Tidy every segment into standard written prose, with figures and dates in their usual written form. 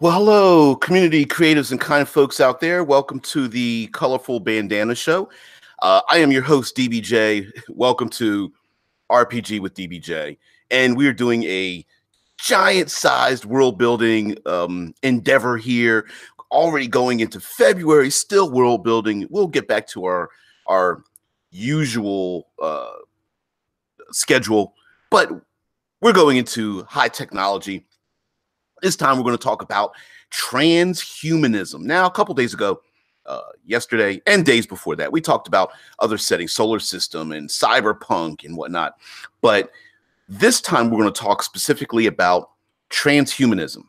Well, hello, community creatives and kind folks out there. Welcome to the Colorful Bandana Show. I am your host, DBJ. Welcome to RPG with DBJ. And we're doing a giant-sized world-building endeavor here. Already going into February, still world-building. We'll get back to our usual schedule, but we're going into high technology. This time we're going to talk about transhumanism. Now, a couple days ago, yesterday and days before that, we talked about other settings, solar system and cyberpunk and whatnot. But this time we're going to talk specifically about transhumanism.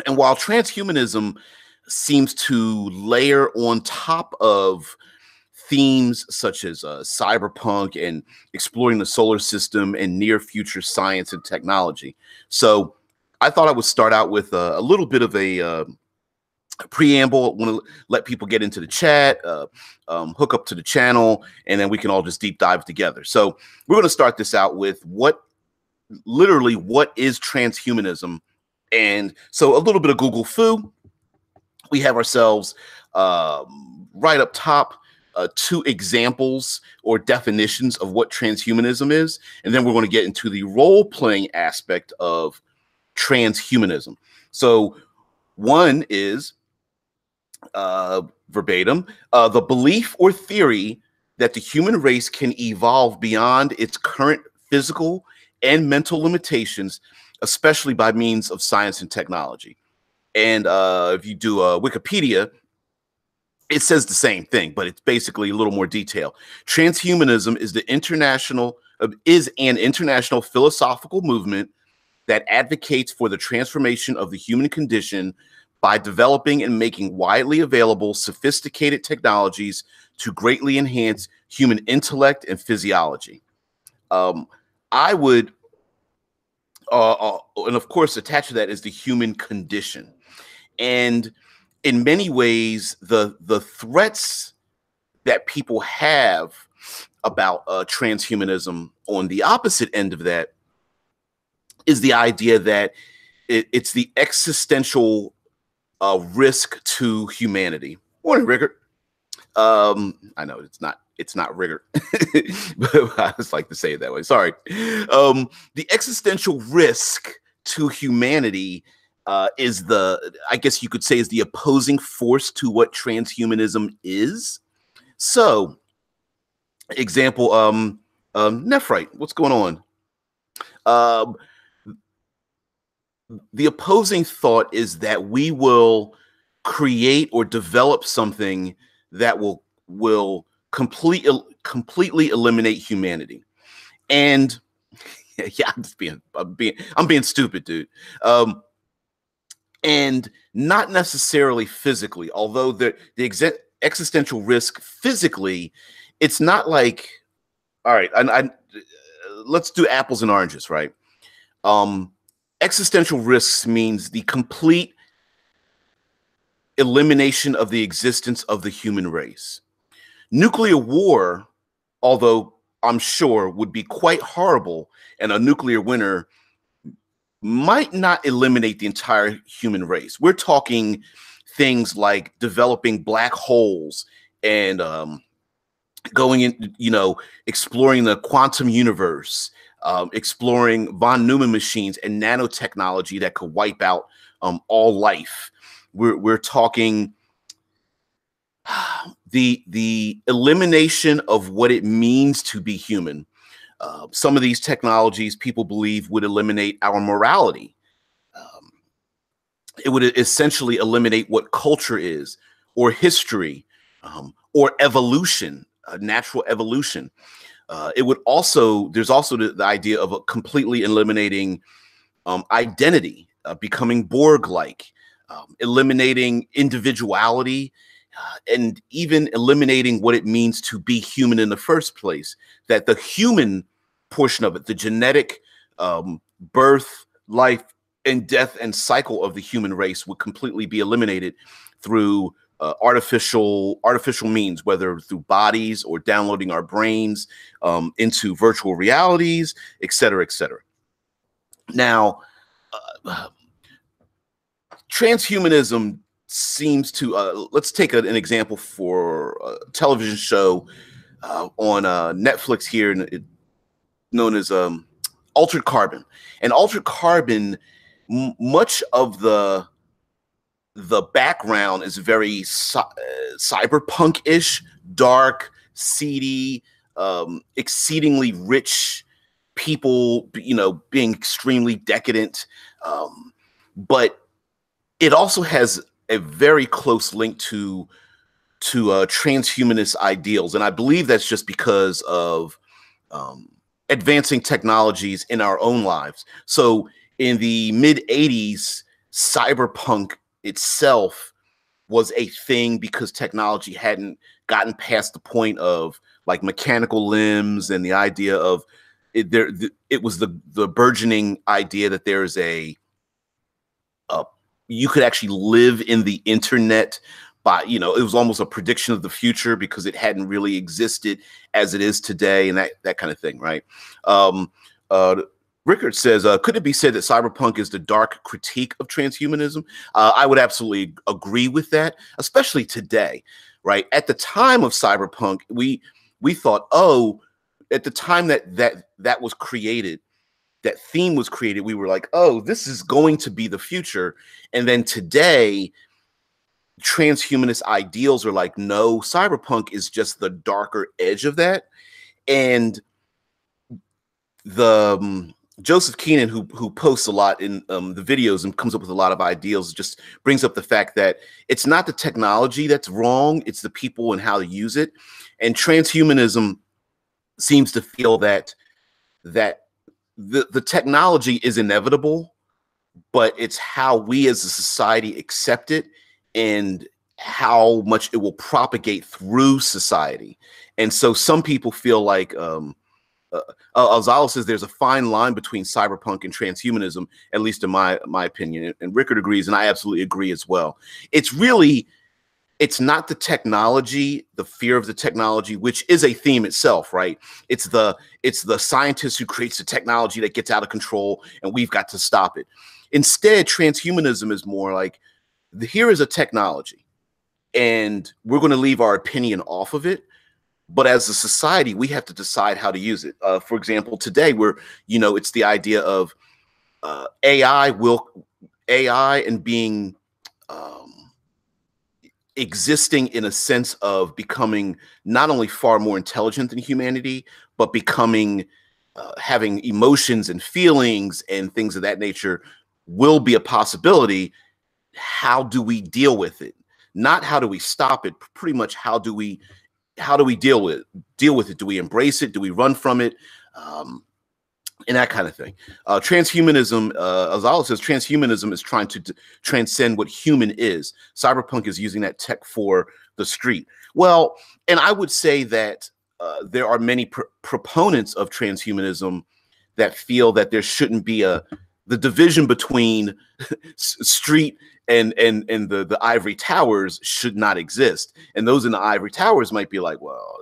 And while transhumanism seems to layer on top of themes such as cyberpunk and exploring the solar system and near future science and technology. So I thought I would start out with a little bit of a preamble. I want to let people get into the chat, hook up to the channel, and then we can all just deep dive together. So we're going to start this out with what is transhumanism? And so a little bit of Google foo. We have ourselves right up top, two examples or definitions of what transhumanism is. And then we're going to get into the role-playing aspect of transhumanism. So one is verbatim, the belief or theory that the human race can evolve beyond its current physical and mental limitations, especially by means of science and technology. And if you do Wikipedia, it says the same thing, but it's basically a little more detail. Transhumanism is an international philosophical movement that advocates for the transformation of the human condition by developing and making widely available sophisticated technologies to greatly enhance human intellect and physiology. I would, and of course, attached to that is the human condition. And in many ways, the threats that people have about transhumanism on the opposite end of that is the idea that it's the existential risk to humanity. Morning, Rickard. I know it's not Rickard, but I just like to say it that way. Sorry. The existential risk to humanity is I guess you could say, is the opposing force to what transhumanism is. So, example, Nephrite, what's going on? The opposing thought is that we will create or develop something that will completely eliminate humanity. And yeah, I'm being stupid, dude. And not necessarily physically, although the existential risk physically, it's not like, all right, let's do apples and oranges, right? Existential risks means the complete elimination of the existence of the human race. Nuclear war, although I'm sure would be quite horrible, and a nuclear winter might not eliminate the entire human race. We're talking things like developing black holes and going in, exploring the quantum universe, exploring von Neumann machines and nanotechnology that could wipe out all life. We're talking the elimination of what it means to be human. Some of these technologies, people believe, would eliminate our morality. It would essentially eliminate what culture is, or history, or evolution, natural evolution. It would also, there's also the idea of completely eliminating identity, becoming Borg-like, eliminating individuality, and even eliminating what it means to be human in the first place. That the human portion of it, the genetic birth, life, and death and cycle of the human race would completely be eliminated through artificial means, whether through bodies or downloading our brains into virtual realities, et cetera, et cetera. Now, transhumanism seems to let's take an example for a television show on Netflix here, known as Altered Carbon. And Altered Carbon, much of the background is very cyberpunk-ish, dark, seedy, exceedingly rich people, being extremely decadent. But it also has a very close link to transhumanist ideals. And I believe that's just because of advancing technologies in our own lives. So in the mid-'80s, cyberpunk itself was a thing because technology hadn't gotten past the point of like mechanical limbs, and the idea of it was the burgeoning idea that there is you could actually live in the internet by, it was almost a prediction of the future because it hadn't really existed as it is today, and that kind of thing, right? Rickard says, could it be said that cyberpunk is the dark critique of transhumanism? I would absolutely agree with that, especially today, right? At the time of cyberpunk, we thought, at the time that was created, that theme was created, we were like, this is going to be the future. And then today, transhumanist ideals are like, no, cyberpunk is just the darker edge of that. And the Joseph Keenan, who posts a lot in the videos and comes up with a lot of ideals, just brings up the fact that it's not the technology that's wrong, it's the people and how to use it. And transhumanism seems to feel that the technology is inevitable, but it's how we as a society accept it and how much it will propagate through society. And so some people feel like Alzalo says there's a fine line between cyberpunk and transhumanism, at least in my opinion. And Rickard agrees, and I absolutely agree as well. It's not the technology, the fear of the technology, which is a theme itself, right? It's the scientist who creates the technology that gets out of control, and we've got to stop it. Instead, transhumanism is more like, here is a technology, and we're going to leave our opinion off of it. But as a society, we have to decide how to use it. For example, today it's the idea of AI and being existing in a sense of becoming not only far more intelligent than humanity, but becoming having emotions and feelings and things of that nature will be a possibility. How do we deal with it? Not how do we stop it? Pretty much how do we deal with it? Do we embrace it? Do we run from it? And that kind of thing. Transhumanism, Alzalo says, transhumanism is trying to transcend what human is. Cyberpunk is using that tech for the street. Well, and I would say that there are many proponents of transhumanism that feel that there shouldn't be the division between street and the ivory towers should not exist. And those in the ivory towers might be like, well,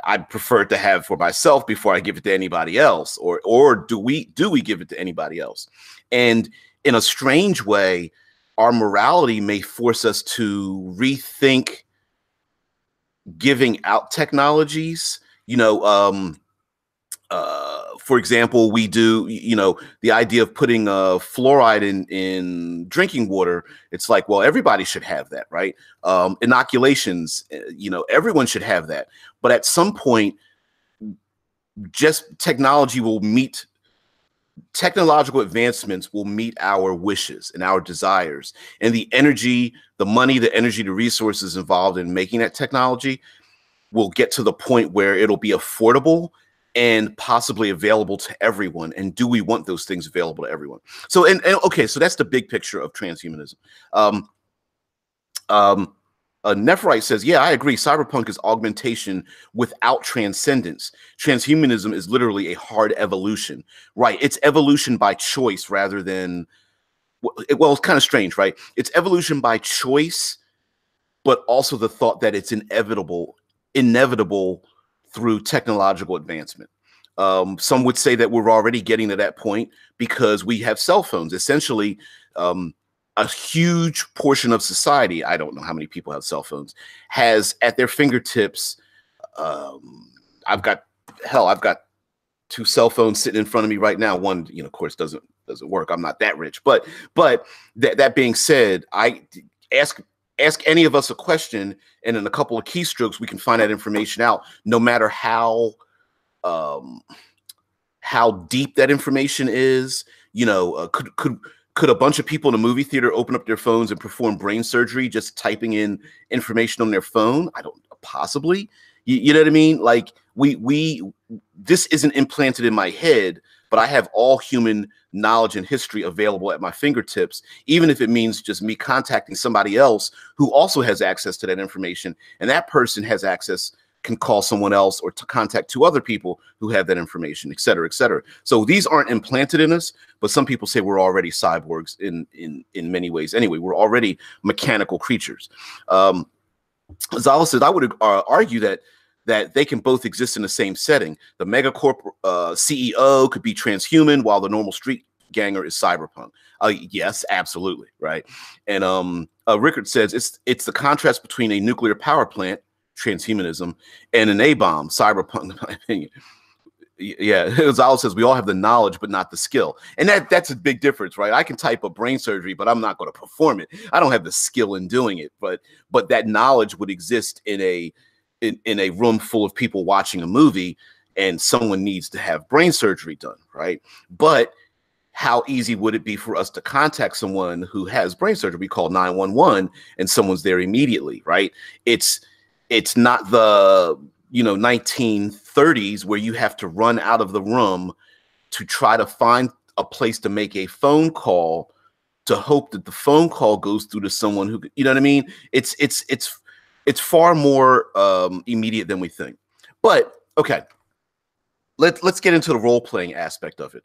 I'd prefer it to have for myself before I give it to anybody else, or do we give it to anybody else? And in a strange way, our morality may force us to rethink giving out technologies. For example, we do, the idea of putting fluoride in drinking water. It's like, well, everybody should have that, right? Inoculations, everyone should have that. But at some point, just technological advancements will meet our wishes and our desires, and the energy, the money, the resources involved in making that technology will get to the point where it'll be affordable and possibly available to everyone. And do we want those things available to everyone? So, okay, so that's the big picture of transhumanism. Nephrite says, yeah, I agree. Cyberpunk is augmentation without transcendence. Transhumanism is literally a hard evolution, right? It's evolution by choice rather than, well, it's kind of strange, right? It's evolution by choice, but also the thought that it's inevitable through technological advancement. Some would say that we're already getting to that point because we have cell phones. Essentially, A huge portion of society, I don't know how many people have cell phones, has at their fingertips. I've got two cell phones sitting in front of me right now. One, of course, doesn't work. I'm not that rich, but that being said, I ask any of us a question, and in a couple of keystrokes, we can find that information out, no matter how deep that information is. Could a bunch of people in a movie theater open up their phones and perform brain surgery just typing in information on their phone? I don't, possibly. You know what I mean? Like this isn't implanted in my head, but I have all human knowledge and history available at my fingertips, even if it means just me contacting somebody else who also has access to that information, and that person has access, can call someone else or to contact two other people who have that information, et cetera, et cetera. So these aren't implanted in us, but some people say we're already cyborgs in many ways. Anyway, we're already mechanical creatures. Zala says, I would argue that they can both exist in the same setting. The megacorp CEO could be transhuman, while the normal street ganger is cyberpunk. Yes, absolutely, right. And Rickard says it's the contrast between a nuclear power plant, transhumanism, and an A-bomb, cyberpunk, in my opinion. Yeah, Zala says we all have the knowledge but not the skill, and that's a big difference, right? I can type a brain surgery, but I'm not going to perform it. I don't have the skill in doing it, but that knowledge would exist in a room full of people watching a movie, and someone needs to have brain surgery done, right? But how easy would it be for us to contact someone who has brain surgery? We call 911 and someone's there immediately, right? It's not the 1930s where you have to run out of the room to try to find a place to make a phone call to hope that the phone call goes through to someone who, you know what I mean? It's far more immediate than we think. But okay, let's get into the role-playing aspect of it.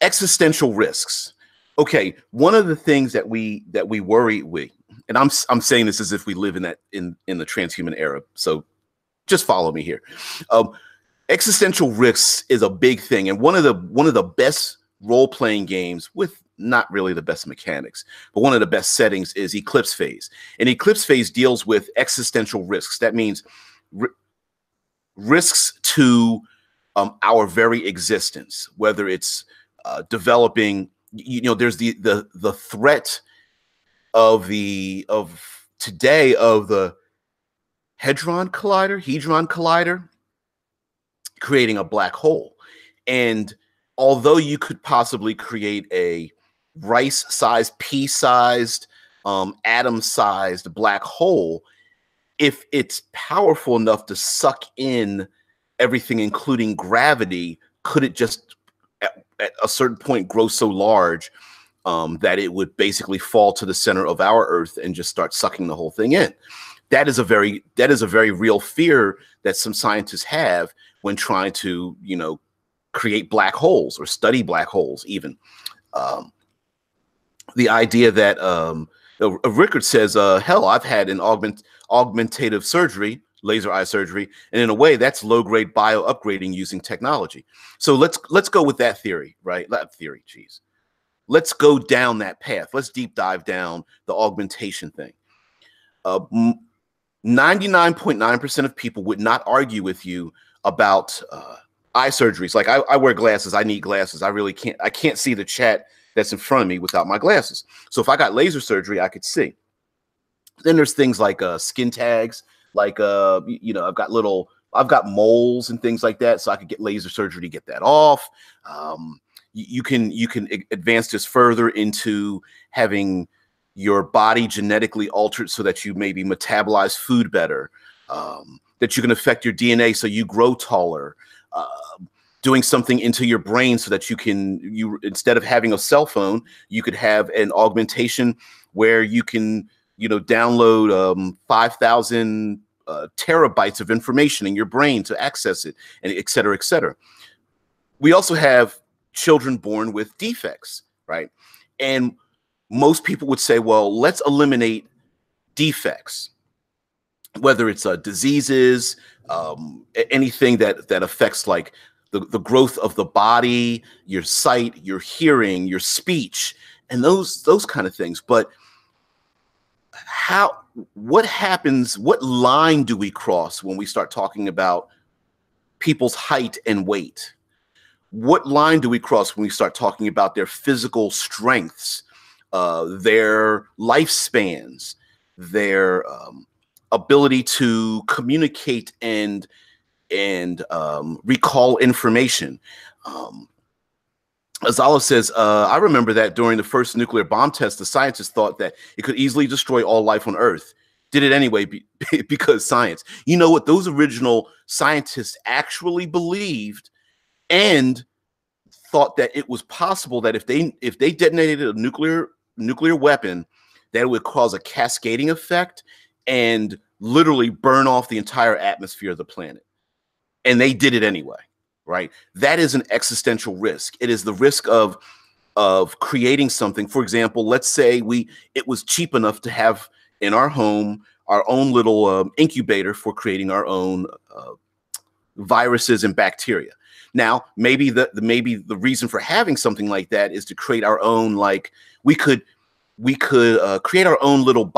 Existential risks. Okay, one of the things that we worry with, and I'm saying this as if we live in the transhuman era, so just follow me here. Existential risks is a big thing, and one of the best role-playing games with not really the best mechanics, but one of the best settings is Eclipse Phase. And Eclipse Phase deals with existential risks. That means risks to our very existence, whether it's developing, there's the threat of today of the Hadron Collider creating a black hole. And although you could possibly create a rice-sized, pea-sized, atom-sized black hole, if it's powerful enough to suck in everything, including gravity, could it just at a certain point grow so large that it would basically fall to the center of our Earth and just start sucking the whole thing in? That is a very real fear that some scientists have when trying to, create black holes or study black holes even. The idea that Rickard says, hell, I've had an augmentative surgery, laser eye surgery, and in a way that's low-grade bio upgrading using technology. So let's go with that theory, right? That theory, geez. Let's go down that path. Let's deep dive down the augmentation thing. 99.9% of people would not argue with you about eye surgeries. Like I wear glasses. I need glasses. I can't see the chat that's in front of me without my glasses. So if I got laser surgery, I could see. Then there's things like skin tags, like I've got moles and things like that, so I could get laser surgery to get that off. You can advance this further into having your body genetically altered so that you maybe metabolize food better, that you can affect your DNA so you grow taller, doing something into your brain so that you instead of having a cell phone, you could have an augmentation where you can download 5,000 terabytes of information in your brain to access it, and et cetera, et cetera. We also have children born with defects, right? And most people would say, well, let's eliminate defects, whether it's diseases, anything that affects like the growth of the body, your sight, your hearing, your speech, and those kind of things. But what happens? What line do we cross when we start talking about people's height and weight? What line do we cross when we start talking about their physical strengths, their lifespans, their ability to communicate and recall information? Azala says, I remember that during the first nuclear bomb test, the scientists thought that it could easily destroy all life on Earth. Did it anyway because science. You know what? Those original scientists actually believed and thought that it was possible that if they detonated a nuclear weapon, that it would cause a cascading effect and literally burn off the entire atmosphere of the planet. And they did it anyway, right? That is an existential risk. It is the risk of creating something. For example, let's say it was cheap enough to have in our home our own little incubator for creating our own viruses and bacteria. Now, maybe the reason for having something like that is to create our own, like we could create our own little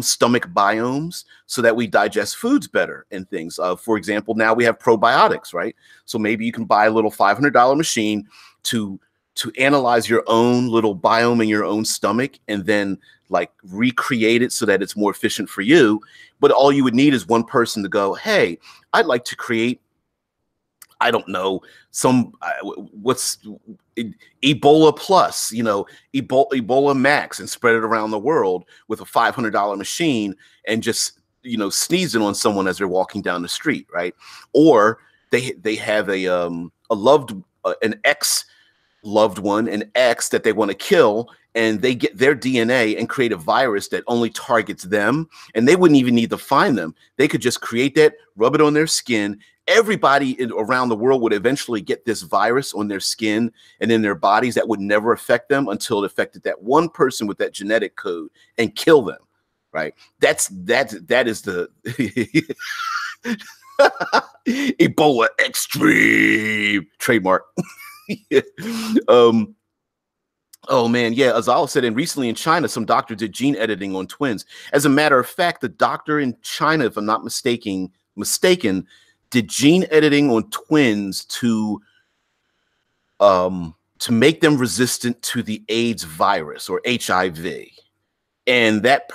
stomach biomes, so that we digest foods better and things. For example, now we have probiotics, right? So maybe you can buy a little $500 machine to analyze your own little biome in your own stomach and then like recreate it so that it's more efficient for you. But all you would need is one person to go, hey, I'd like to create, I don't know, what's Ebola plus, Ebola max, and spread it around the world with a $500 machine and just, sneezing on someone as they're walking down the street, right? Or they have an ex-loved one, an ex that they want to kill, and they get their DNA and create a virus that only targets them, and they wouldn't even need to find them. They could just create that, rub it on their skin. Everybody around the world would eventually get this virus on their skin and in their bodies that would never affect them until it affected that one person with that genetic code and kill them, right? That is the Ebola extreme trademark. Oh man, yeah. Azal said, and recently in China, some doctor did gene editing on twins. As a matter of fact, the doctor in China, if I'm not mistaken, did gene editing on twins to make them resistant to the AIDS virus or HIV. And that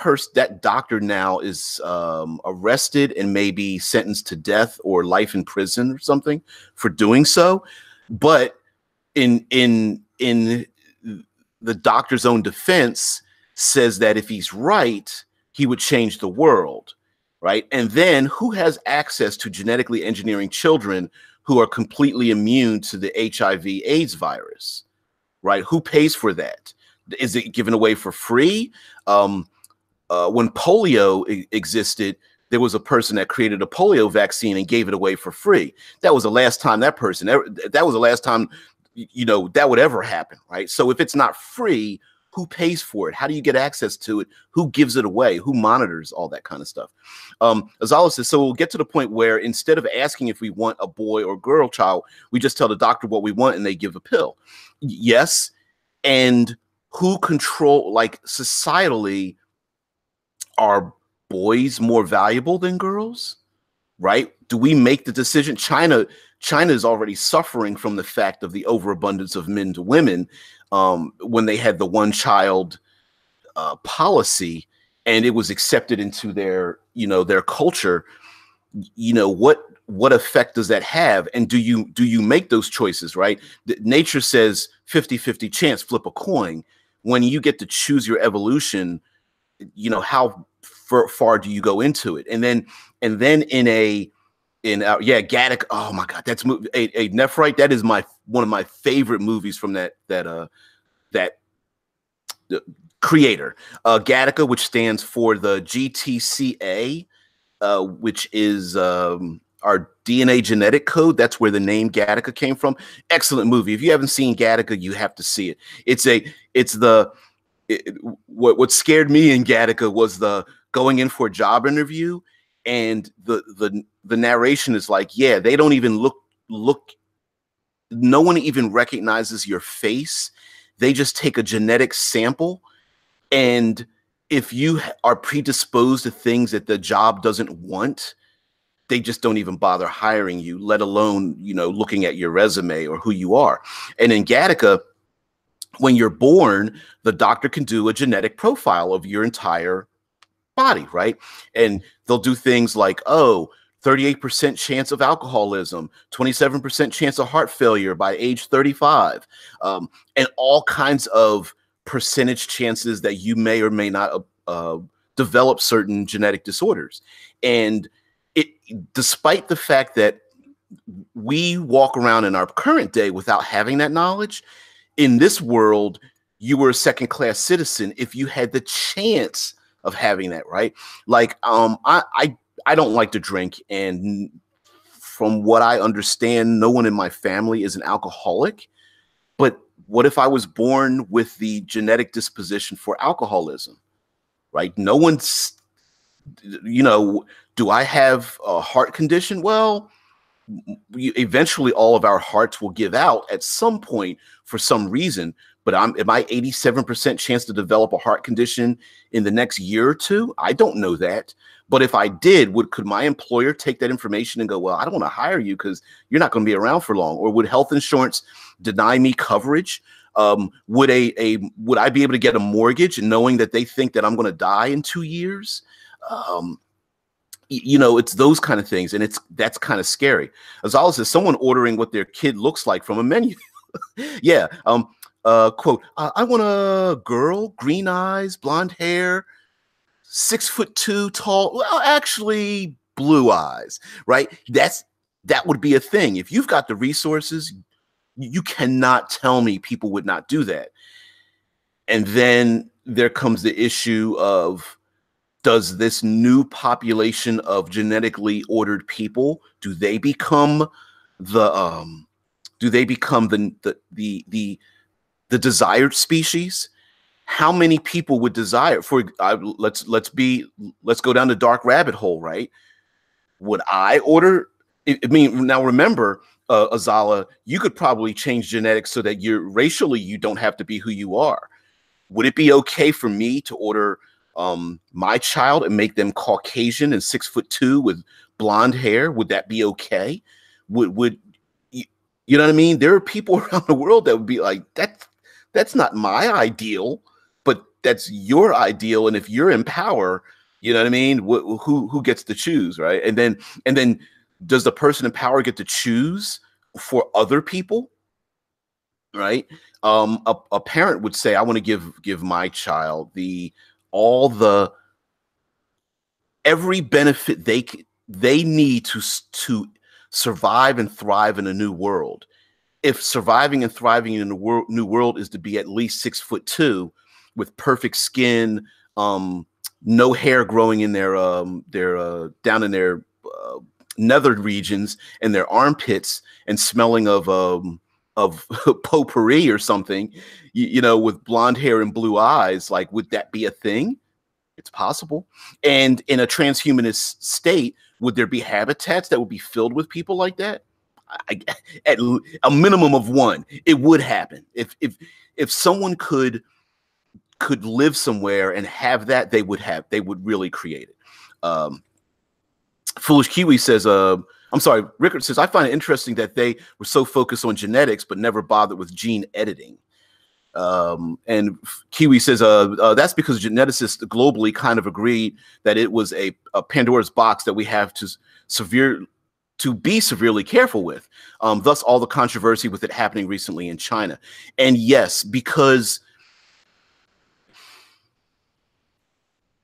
doctor now is arrested and maybe sentenced to death or life in prison or something for doing so. But in the doctor's own defense says that if he's right, he would change the world, right? And then who has access to genetically engineering children who are completely immune to the HIV/AIDS virus, right? Who pays for that? Is it given away for free? When polio existed, there was a person that created a polio vaccine and gave it away for free. That was the last time that would ever happen, right? So if it's not free, who pays for it? How do you get access to it? Who gives it away? Who monitors all that kind of stuff? Azala says, so we'll get to the point where instead of asking if we want a boy or girl child, we just tell the doctor what we want and they give a pill. Yes. And who control, like societally, are boys more valuable than girls? Right? Do we make the decision? China is already suffering from the fact of the overabundance of men to women when they had the one child policy and it was accepted into their culture. What effect does that have? And do you make those choices, right? Nature says 50-50 chance, flip a coin. When you get to choose your evolution, how far do you go into it? And then Gattaca. Oh my God, that's a Nephrite. That is one of my favorite movies from that creator. Gattaca, which stands for the GTCA, which is our DNA genetic code. That's where the name Gattaca came from. Excellent movie. If you haven't seen Gattaca, you have to see it. What scared me in Gattaca was the going in for a job interview, and the narration is like, yeah, they don't even look. No one even recognizes your face. they just take a genetic sample, and if you are predisposed to things that the job doesn't want, they just don't even bother hiring you, let alone, looking at your resume or who you are. And in Gattaca, when you're born, the doctor can do a genetic profile of your entire body, right? And they'll do things like, 38% chance of alcoholism, 27% chance of heart failure by age 35, and all kinds of percentage chances that you may or may not develop certain genetic disorders. And despite the fact that we walk around in our current day without having that knowledge, in this world, you were a second-class citizen if you had the chance of having that, right? Like, I don't like to drink, and from what I understand, no one in my family is an alcoholic. But what if I was born with the genetic disposition for alcoholism, right? No one's, do I have a heart condition? Well, eventually all of our hearts will give out at some point for some reason. But am I 87% chance to develop a heart condition in the next year or two? I don't know that. But if I did, could my employer take that information and go, well, I don't want to hire you because you're not going to be around for long? Or would health insurance deny me coverage? Would I be able to get a mortgage knowing that they think that I'm going to die in 2 years? It's those kind of things, and that's kind of scary. Azala says, someone ordering what their kid looks like from a menu. Yeah. Quote, I want a girl, green eyes, blonde hair, 6'2" tall. Well, actually, blue eyes, right? That would be a thing. If you've got the resources, you cannot tell me people would not do that. And then there comes the issue of, does this new population of genetically ordered people, do they become the desired species? How many people would desire let's go down the dark rabbit hole, right? Would I order? I mean, now remember, Azala, you could probably change genetics so that racially you don't have to be who you are. Would it be okay for me to order my child and make them Caucasian and 6'2" with blonde hair? Would that be okay? Would you know what I mean? There are people around the world that would be like, that's not my ideal, but that's your ideal. And if you're in power, you know what I mean? Who gets to choose, right? And then does the person in power get to choose for other people? Right? A parent would say, I want to give my child every benefit they need to survive and thrive in a new world. If surviving and thriving in a new world is to be at least 6'2" with perfect skin, no hair growing in their down in their nether regions and their armpits, and smelling of potpourri or something, with blonde hair and blue eyes, like, would that be a thing? It's possible. And in a transhumanist state, would there be habitats that would be filled with people like that? At a minimum of one, it would happen. If someone could live somewhere and have that, they would really create it. Foolish Kiwi says, I'm sorry, Rickard says, I find it interesting that they were so focused on genetics but never bothered with gene editing. And Kiwi says, that's because geneticists globally kind of agreed that it was a Pandora's box that we have to be severely careful with. Thus all the controversy with it happening recently in China. And yes, because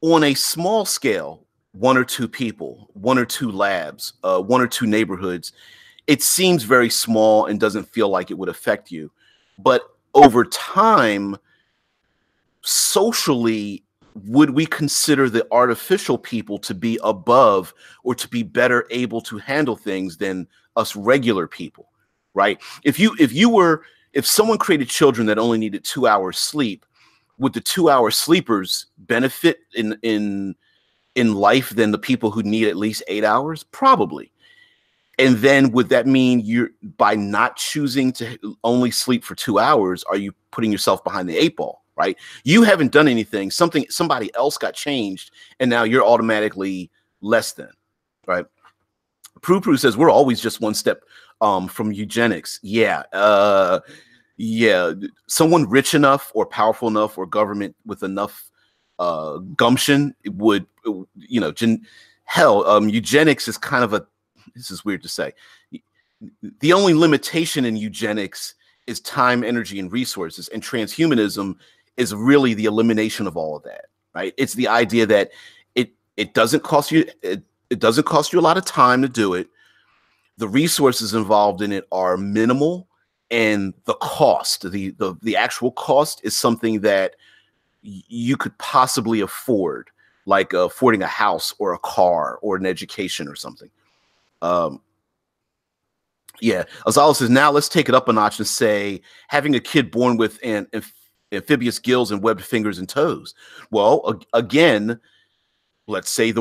on a small scale, 1 or 2 people, 1 or 2 labs, 1 or 2 neighborhoods, it seems very small and doesn't feel like it would affect you. But over time, socially, would we consider the artificial people to be above or to be better able to handle things than us regular people, right? If someone created children that only needed 2 hours sleep, would the 2-hour sleepers benefit in life than the people who need at least 8 hours? Probably. And then would that mean you're, by not choosing to only sleep for 2 hours, are you putting yourself behind the 8 ball, right? You haven't done anything. Somebody else got changed, and now you're automatically less than, right? Prue says we're always just one step from eugenics. Yeah. Yeah. Someone rich enough or powerful enough or government with enough gumption would, you know, eugenics is kind of a, this is weird to say. The only limitation in eugenics is time, energy, and resources. And transhumanism is really the elimination of all of that, right? It's the idea that it doesn't cost you, it doesn't cost you a lot of time to do it. The resources involved in it are minimal, and the cost, the actual cost, is something that you could possibly afford, like affording a house or a car or an education or something. Yeah, Azala says, now let's take it up a notch and say having a kid born with amphibious gills and webbed fingers and toes. Well, again, let's say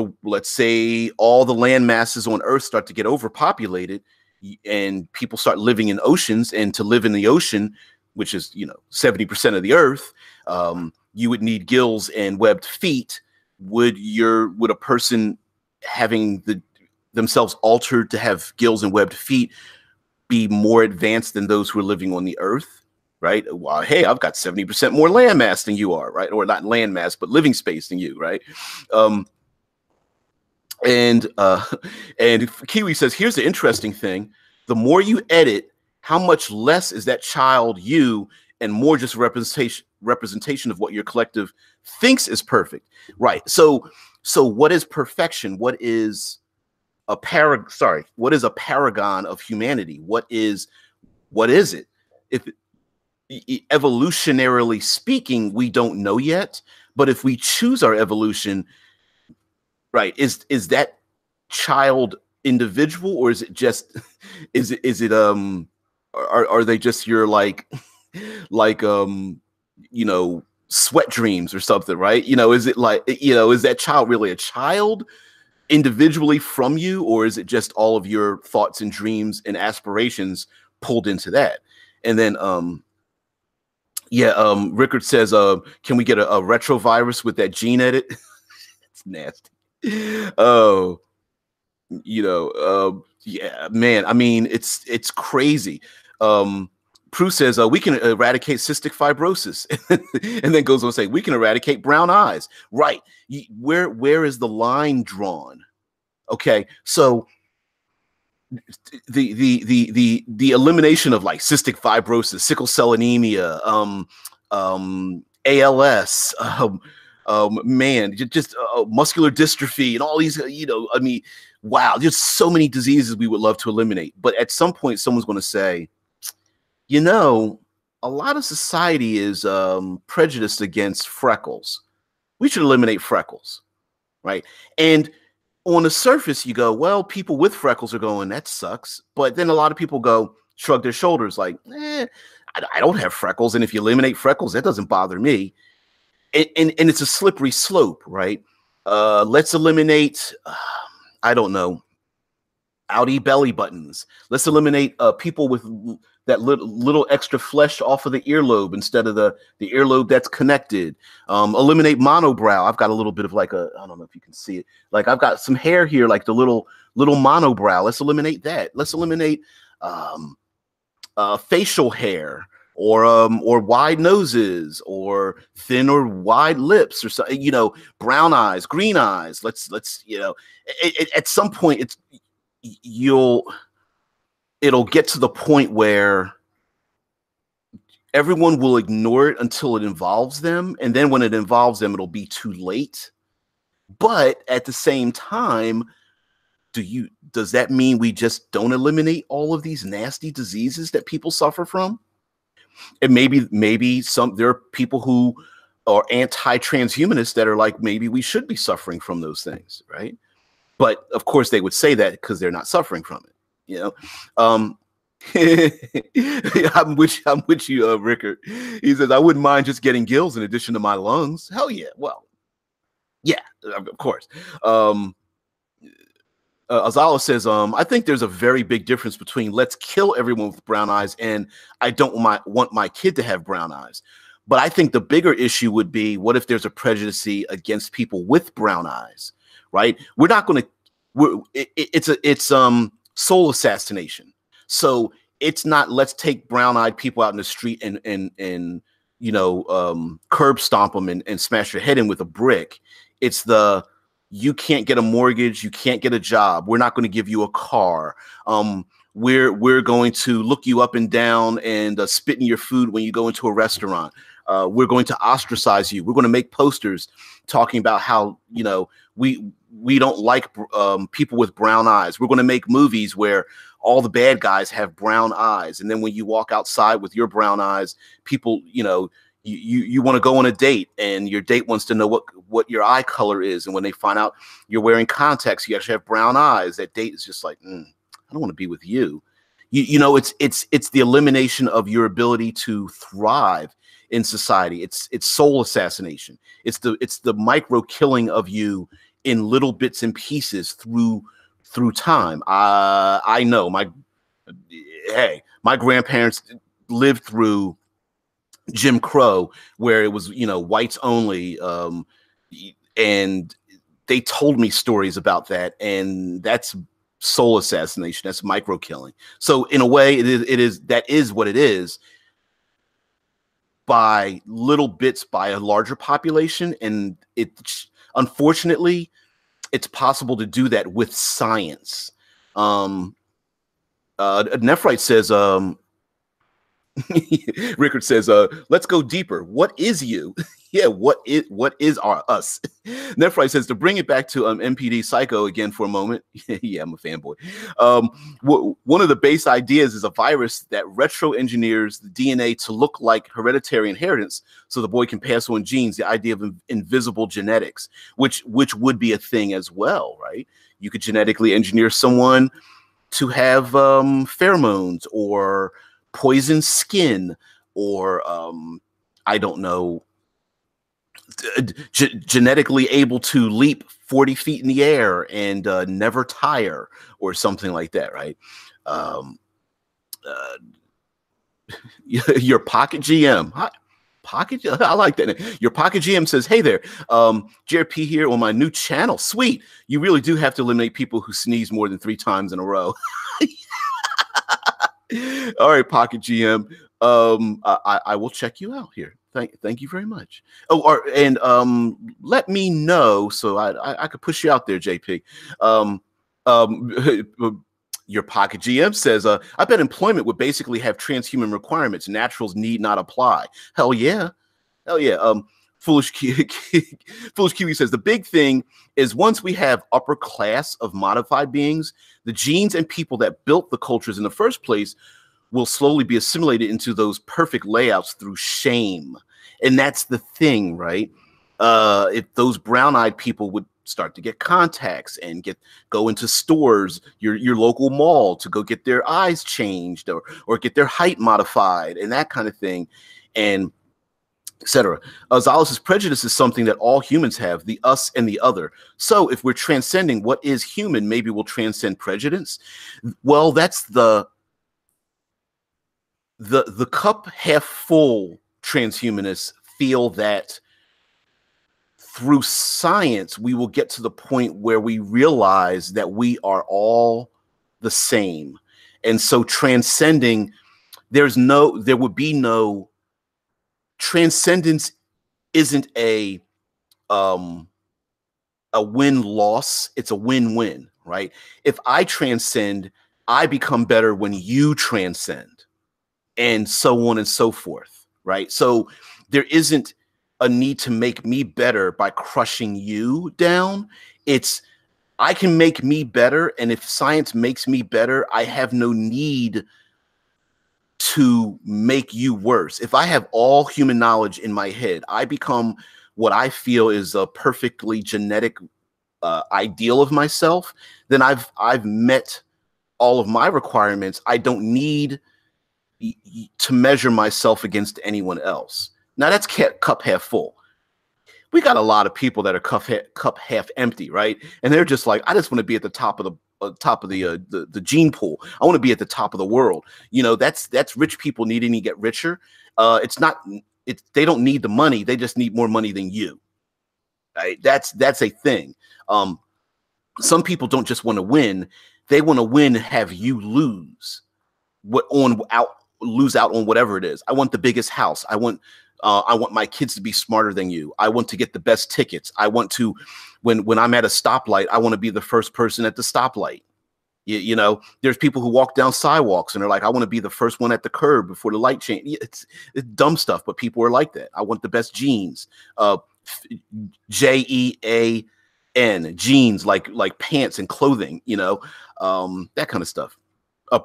all the land masses on Earth start to get overpopulated, and people start living in oceans. And to live in the ocean, which is 70% of the Earth, you would need gills and webbed feet. Would a person having themselves altered to have gills and webbed feet be more advanced than those who are living on the Earth? Right? Well, hey, I've got 70% more land mass than you are, right? Or not land mass, but living space than you, right? And Kiwi says, here's the interesting thing: the more you edit, how much less is that child you, and more just representation of what your collective thinks is perfect, right? So what is perfection? What is a paragon of humanity? What is it? If evolutionarily speaking, we don't know yet, but if we choose our evolution, right, is that child individual, or is it just are they just your like sweat dreams or something, right? Is it like, is that child really a child individually from you, or is it just all of your thoughts and dreams and aspirations pulled into that? And then Rickard says, can we get a retrovirus with that gene edit? It's nasty. Oh, yeah, man. I mean, it's crazy. Prue says we can eradicate cystic fibrosis, and then goes on to say we can eradicate brown eyes. Right? Where is the line drawn? Okay, so the elimination of like cystic fibrosis, sickle cell anemia, ALS, muscular dystrophy, and all these, I mean, wow, there's so many diseases we would love to eliminate. But at some point, someone's going to say, a lot of society is prejudiced against freckles. We should eliminate freckles, right? And on the surface, you go, well, people with freckles are going, that sucks. But then a lot of people shrug their shoulders like, I don't have freckles. And if you eliminate freckles, that doesn't bother me. And it's a slippery slope, right? Let's eliminate, I don't know, outie belly buttons. Let's eliminate people with that little extra flesh off of the earlobe instead of the earlobe that's connected. Eliminate monobrow. I've got a little bit of like I don't know if you can see it. Like I've got some hair here, like the little monobrow. Let's eliminate that. Let's eliminate facial hair, or wide noses, or thin or wide lips, or something, brown eyes, green eyes. Let's at some point it'll get to the point where everyone will ignore it until it involves them. And then when it involves them, it'll be too late. But at the same time, does that mean we just don't eliminate all of these nasty diseases that people suffer from? And maybe there are people who are anti-transhumanists that are like, maybe we should be suffering from those things, right? But of course they would say that because they're not suffering from it. I'm with you, Rickard. He says, I wouldn't mind just getting gills in addition to my lungs. Hell yeah. Well, yeah, of course. Azala says, I think there's a very big difference between let's kill everyone with brown eyes and I don't want my kid to have brown eyes. But I think the bigger issue would be, what if there's a prejudice against people with brown eyes, right? We're not going to, it's soul assassination. So it's not, let's take brown-eyed people out in the street and you know, curb stomp them and smash your head in with a brick. It's you can't get a mortgage, you can't get a job, we're not going to give you a car. We're going to look you up and down and spit in your food when you go into a restaurant. We're going to ostracize you. We're going to make posters talking about how, you know, we don't like people with brown eyes. We're going to make movies where all the bad guys have brown eyes. And then when you walk outside with your brown eyes, people, you know, you want to go on a date and your date wants to know what your eye color is. And when they find out you're wearing contacts, you actually have brown eyes, that date is just like, I don't want to be with you. You know, it's the elimination of your ability to thrive in society. It's soul assassination. It's the micro killing of you in little bits and pieces through time. I know my grandparents lived through Jim Crow, where it was, you know, whites only, and they told me stories about that, and that's soul assassination. That's micro killing. So in a way, that is what it is, by little bits by a larger population. And unfortunately, it's possible to do that with science. Nephrite says, Rickard says, let's go deeper. What is you? Yeah, what is our us? Nephrite says, to bring it back to MPD Psycho again for a moment. Yeah, I'm a fanboy. One of the base ideas is a virus that retro engineers the DNA to look like hereditary inheritance, so the boy can pass on genes. The idea of invisible genetics, which would be a thing as well, right? You could genetically engineer someone to have pheromones or poison skin, or I don't know, genetically able to leap 40 feet in the air and never tire, or something like that, right? Your Pocket GM. I like that. Your Pocket GM says, hey there, JRP here on my new channel. Sweet. You really do have to eliminate people who sneeze more than 3 times in a row. All right, Pocket GM. I will check you out here. Thank you very much. Oh, and let me know so I could push you out there, JP. Your Pocket GM says, I bet employment would basically have transhuman requirements. Naturals need not apply. Hell yeah. Hell yeah. Foolish Kiwi says, the big thing is once we have upper class of modified beings, the genes and people that built the cultures in the first place will slowly be assimilated into those perfect layouts through shame. And that's the thing, right? If those brown-eyed people would start to get contacts and go into stores, your local mall, to go get their eyes changed or get their height modified and that kind of thing, and etc. Zalas's prejudice is something that all humans have, the us and the other. So if we're transcending what is human, maybe we'll transcend prejudice. Well, that's the cup half full transhumanists feel that through science, we will get to the point where we realize that we are all the same. And so transcending, there would be no transcendence. Isn't a win-loss, it's a win-win, right? If I transcend, I become better when you transcend, and so on and so forth, right? So there isn't a need to make me better by crushing you down. It's, I can make me better, and if science makes me better, I have no need to make you worse. If I have all human knowledge in my head, I become what I feel is a perfectly genetic ideal of myself, then I've met all of my requirements. I don't need to measure myself against anyone else. Now that's cup half full. We got a lot of people that are cup half empty, right? And they're just like, I just want to be at the top of the gene pool. I want to be at the top of the world. You know, that's rich people needing to get richer. It's not. They don't need the money. They just need more money than you. Right? That's a thing. Some people don't just want to win. They want to win and have you lose lose out on whatever it is. I want the biggest house. I want my kids to be smarter than you. I want to get the best tickets. I want to, when I'm at a stoplight, I want to be the first person at the stoplight. You know, there's people who walk down sidewalks and they're like, I want to be the first one at the curb before the light change. It's dumb stuff, but people are like that. I want the best jeans. JEAN, jeans, like pants and clothing, you know, that kind of stuff.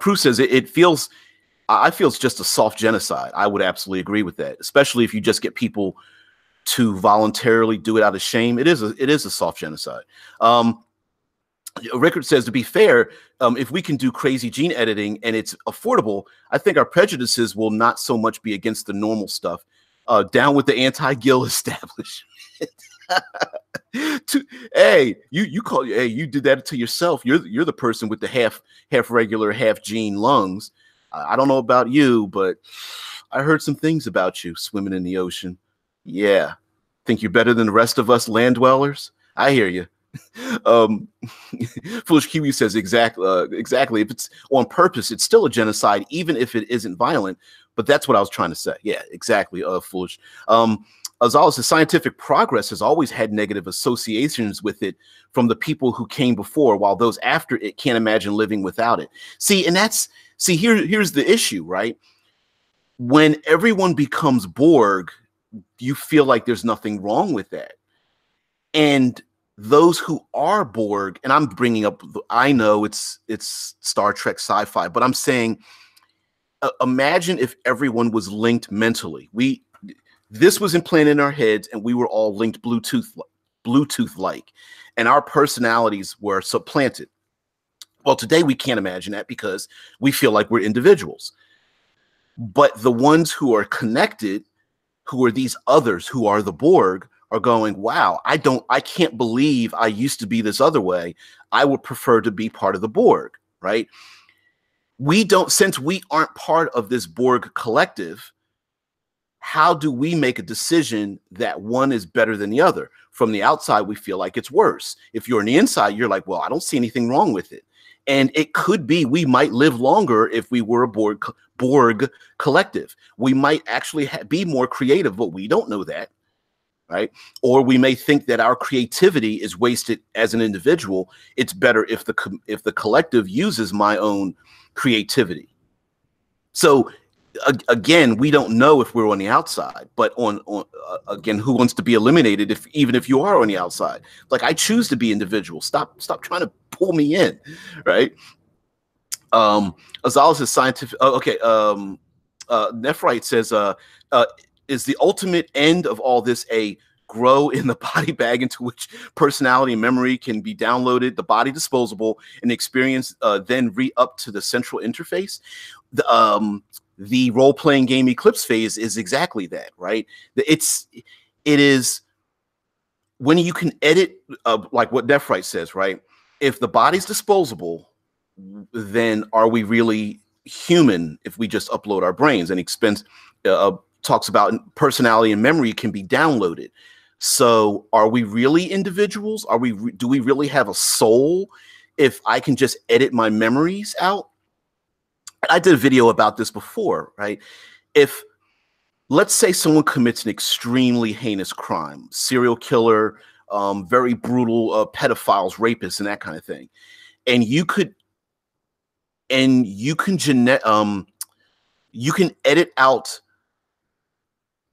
Prue says I feel it's just a soft genocide. I would absolutely agree with that, especially if you just get people to voluntarily do it out of shame. It is a soft genocide. Rickard says, to be fair, if we can do crazy gene editing and it's affordable, I think our prejudices will not so much be against the normal stuff. Down with the anti-Gill establishment. Hey, you did that to yourself. You're the person with the half regular, half gene lungs. I don't know about you, but I heard some things about you swimming in the ocean. Yeah, think you're better than the rest of us land dwellers? I hear you. Foolish Kiwi says exactly. If it's on purpose, it's still a genocide, even if it isn't violent. But that's what I was trying to say. Yeah, exactly. Foolish. As always, the scientific progress has always had negative associations with it from the people who came before, while those after it can't imagine living without it. Here's the issue, right? When everyone becomes Borg, you feel like there's nothing wrong with that. And those who are Borg, and I'm bringing up, I know it's Star Trek sci-fi, but I'm saying, imagine if everyone was linked mentally. This was implanted in our heads, and we were all linked Bluetooth-like, and our personalities were supplanted. Well, today we can't imagine that because we feel like we're individuals. But the ones who are connected, who are these others who are the Borg, are going, wow, I can't believe I used to be this other way. I would prefer to be part of the Borg, right? Since we aren't part of this Borg collective, how do we make a decision that one is better than the other? From the outside, we feel like it's worse. If you're on the inside, you're like, well, I don't see anything wrong with it. And it could be we might live longer if we were a Borg collective. We might actually be more creative, but we don't know that, right? Or we may think that our creativity is wasted as an individual. It's better if the collective uses my own creativity. So again, we don't know if we're on the outside, but again, who wants to be eliminated even if you are on the outside? Like, I choose to be individual. Stop trying to pull me in, right? Azal is scientific. Okay. Nephrite says, is the ultimate end of all this a grow in the body bag into which personality and memory can be downloaded, the body disposable, and experience then re-up to the central interface? The role-playing game Eclipse phase is exactly that, right? It is when you can edit, like what Nephrite says, right? If the body's disposable, then are we really human if we just upload our brains? And Expense talks about personality and memory can be downloaded. So are we really individuals? Do we really have a soul if I can just edit my memories out? I did a video about this before, right? If, let's say, someone commits an extremely heinous crime, serial killer, very brutal pedophiles, rapists, and that kind of thing, and you can edit out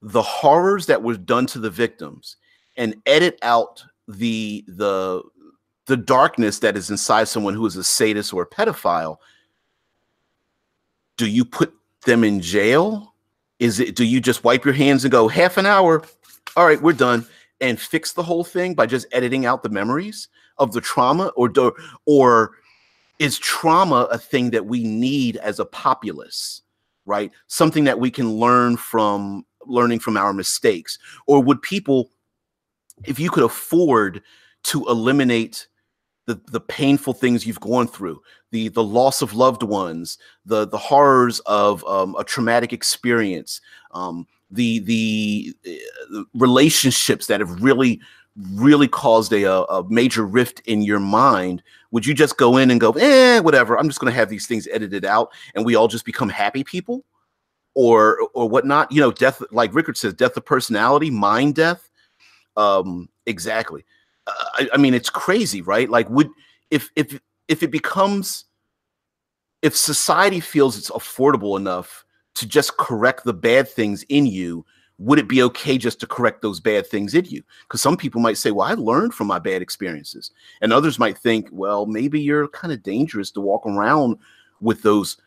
the horrors that were done to the victims and edit out the darkness that is inside someone who is a sadist or a pedophile. Do you put them in jail? Do you just wipe your hands and go, half an hour, all right, we're done, and fix the whole thing by just editing out the memories of the trauma? Or is trauma a thing that we need as a populace, right? Something that we can learning from our mistakes? Or would people, if you could afford to eliminate the painful things you've gone through, the loss of loved ones, the horrors of a traumatic experience, the relationships that have really caused a major rift in your mind, would you just go in and go, whatever, I'm just going to have these things edited out and we all just become happy people, or whatnot? You know, death, like Rickard says, death of personality, mind death. Exactly. I mean, it's crazy, right? Like, if it becomes, if society feels it's affordable enough to just correct the bad things in you, would it be okay just to correct those bad things in you? Because some people might say, well, I learned from my bad experiences. And others might think, well, maybe you're kind of dangerous to walk around with those.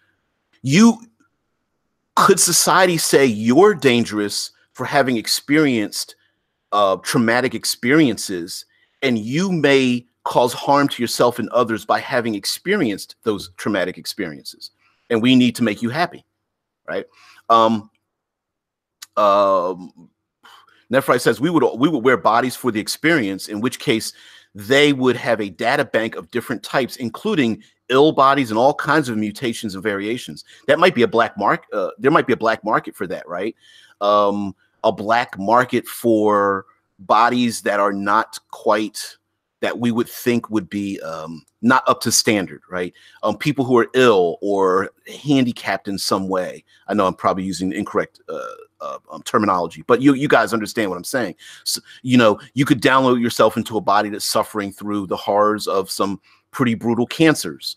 Could society say you're dangerous for having experienced traumatic experiences, and you may cause harm to yourself and others by having experienced those traumatic experiences, and we need to make you happy, right? Nephrite says we would wear bodies for the experience, in which case they would have a data bank of different types, including ill bodies and all kinds of mutations and variations. That might be a black market. There might be a black market for that, right? A black market for bodies that are not quite, that we would think would be not up to standard, right? People who are ill or handicapped in some way. I know I'm probably using incorrect terminology, but you guys understand what I'm saying. So, you know, you could download yourself into a body that's suffering through the horrors of some pretty brutal cancers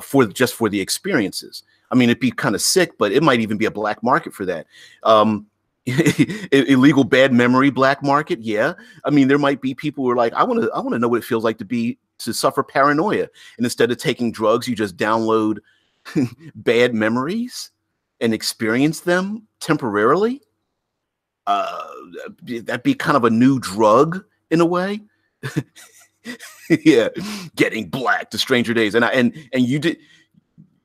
for the experiences. I mean, it'd be kind of sick, but it might even be a black market for that. Illegal bad memory black market. Yeah. I mean, there might be people who are like, I want to know what it feels like to suffer paranoia. And instead of taking drugs, you just download bad memories and experience them temporarily. That'd be kind of a new drug in a way. Yeah. Getting black to Stranger Days. And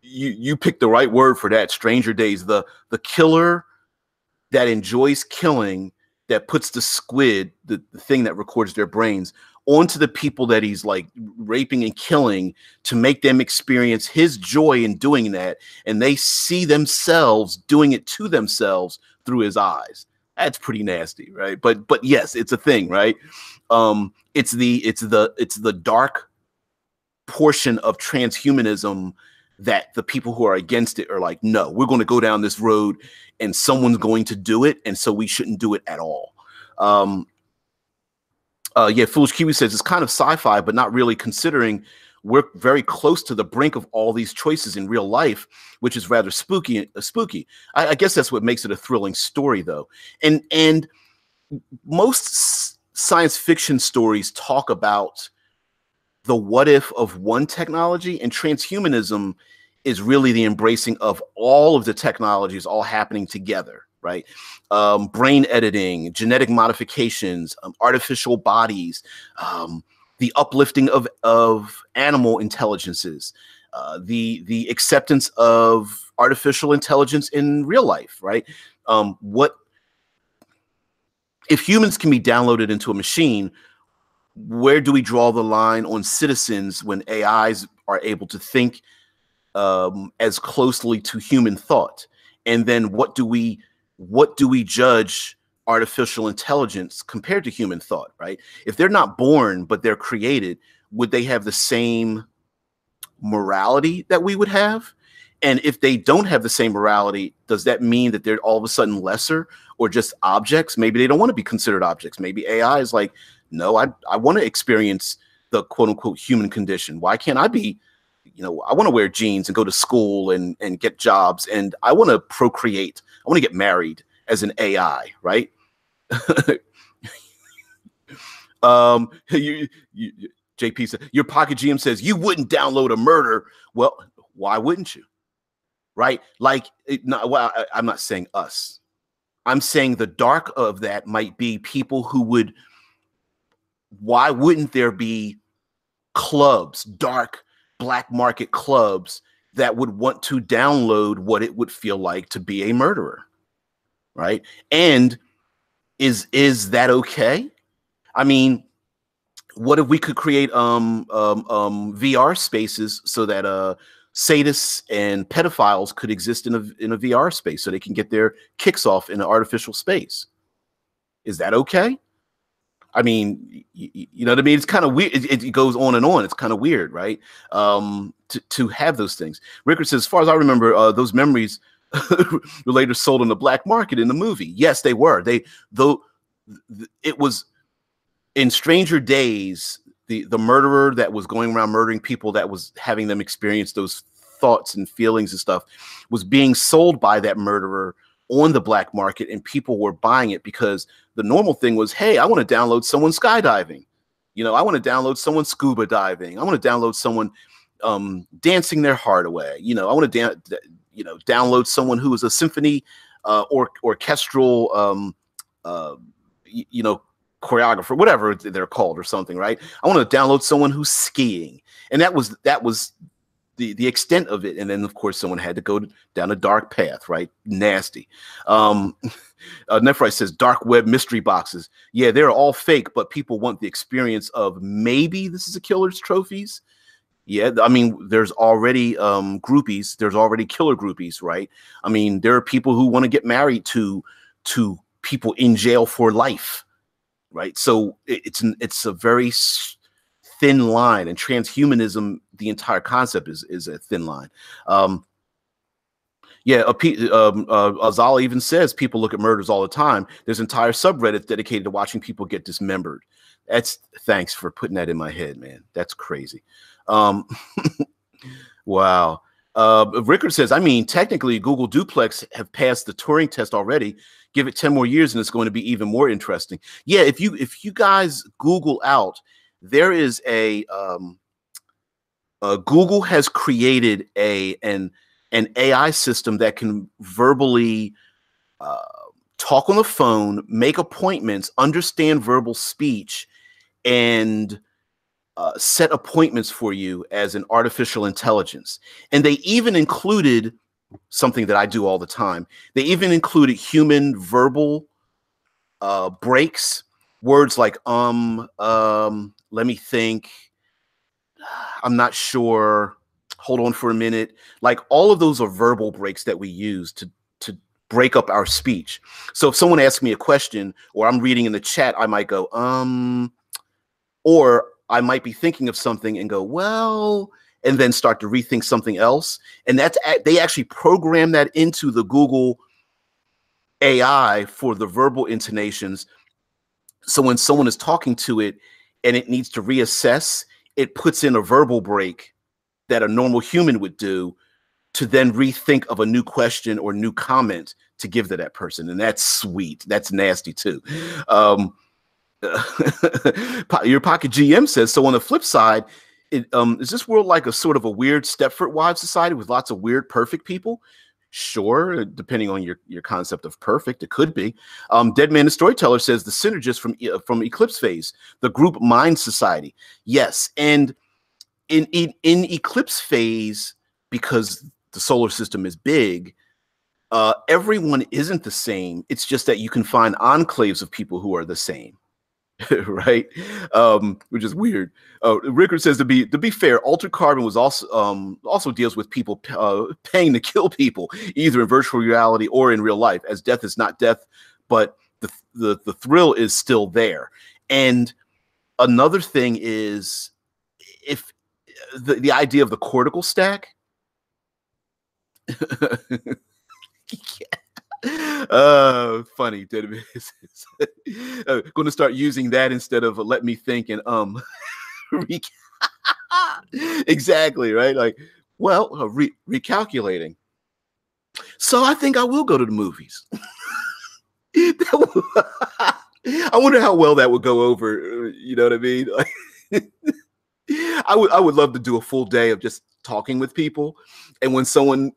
you picked the right word for that. Stranger Days, the killer that enjoys killing, that puts the squid, the thing that records their brains, onto the people that he's like raping and killing to make them experience his joy in doing that. And they see themselves doing it to themselves through his eyes. That's pretty nasty, right? But yes, it's a thing, right? It's the dark portion of transhumanism that the people who are against it are like, no, we're going to go down this road and someone's going to do it, and so we shouldn't do it at all. Yeah, Foolish Kiwi says it's kind of sci-fi, but not really, considering we're very close to the brink of all these choices in real life, which is rather spooky. I guess that's what makes it a thrilling story, though. And most science fiction stories talk about the what if of one technology, and transhumanism is really the embracing of all of the technologies all happening together, right? Brain editing, genetic modifications, artificial bodies, the uplifting of animal intelligences, the acceptance of artificial intelligence in real life, right? What if humans can be downloaded into a machine? Where do we draw the line on citizens when AIs are able to think as closely to human thought? And then what do we judge artificial intelligence compared to human thought, right? If they're not born, but they're created, would they have the same morality that we would have? And if they don't have the same morality, does that mean that they're all of a sudden lesser or just objects? Maybe they don't want to be considered objects. Maybe AI is like, no, I want to experience the quote unquote human condition. Why can't I be, I want to wear jeans and go to school and get jobs, and I want to procreate. I want to get married as an AI, right? JP said, your Pocket GM says you wouldn't download a murder. Well, why wouldn't you? Right? Like, I'm not saying us. I'm saying the dark of that might be people who would. Why wouldn't there be clubs, dark black market clubs, that would want to download what it would feel like to be a murderer, right? And is that okay? I mean, What if we could create VR spaces so that sadists and pedophiles could exist in a VR space so they can get their kicks off in an artificial space? Is that okay? I mean, you know what I mean? It's kind of weird. It goes on and on. It's kind of weird, right? To have those things. Rickard says, as far as I remember, those memories were later sold on the black market in the movie. Yes, they were. It was in Stranger Days, the murderer that was going around murdering people, that was having them experience those thoughts and feelings and stuff, was being sold by that murderer on the black market, and people were buying it because the normal thing was, hey, I want to download someone skydiving. You know, I want to download someone scuba diving. I want to download someone dancing their heart away. You know, I want to download someone who is a symphony or orchestral choreographer, whatever they're called or something, right? I want to download someone who's skiing. And that was the extent of it. And then, of course, someone had to go down a dark path, right? Nasty. Nephrite says, dark web mystery boxes. Yeah, they're all fake, but people want the experience of maybe this is a killer's trophies. Yeah, I mean, there's already groupies. There's already killer groupies, right? I mean, there are people who want to get married to people in jail for life, right? So it's a very thin line, and transhumanism, the entire concept is a thin line. Azala even says people look at murders all the time. There's entire subreddits dedicated to watching people get dismembered. Thanks for putting that in my head, man. That's crazy. Wow. Rickard says, I mean, technically Google Duplex have passed the Turing test already. Give it 10 more years and it's going to be even more interesting. Yeah, if you guys Google out, there is Google has created an AI system that can verbally talk on the phone, make appointments, understand verbal speech, and set appointments for you as an artificial intelligence. And they even included something that I do all the time. They even included human verbal breaks, words like let me think, I'm not sure, hold on for a minute. Like, all of those are verbal breaks that we use to break up our speech. So if someone asks me a question, or I'm reading in the chat, I might go, or I might be thinking of something and go, well, and then start to rethink something else. And they actually program that into the Google AI for the verbal intonations. So when someone is talking to it and it needs to reassess, it puts in a verbal break that a normal human would do to then rethink of a new question or new comment to give to that person. And that's sweet. That's nasty too. Your Pocket GM says, so on the flip side, is this world like a sort of a weird Stepford Wives society with lots of weird, perfect people? Sure, depending on your concept of perfect, it could be. Dead Man the Storyteller says the synergist from Eclipse Phase, the group mind society. Yes, and in Eclipse Phase, because the solar system is big, everyone isn't the same. It's just that you can find enclaves of people who are the same. Right, which is weird. Rickard says, to be fair, Altered Carbon was also deals with people paying to kill people, either in virtual reality or in real life, as death is not death, but the thrill is still there. And another thing is, if the idea of the cortical stack. Funny. Going to start using that instead of let me think and exactly, right? Like, well, recalculating. So I think I will go to the movies. I wonder how well that would go over. You know what I mean? Like, I would love to do a full day of just talking with people, and when someone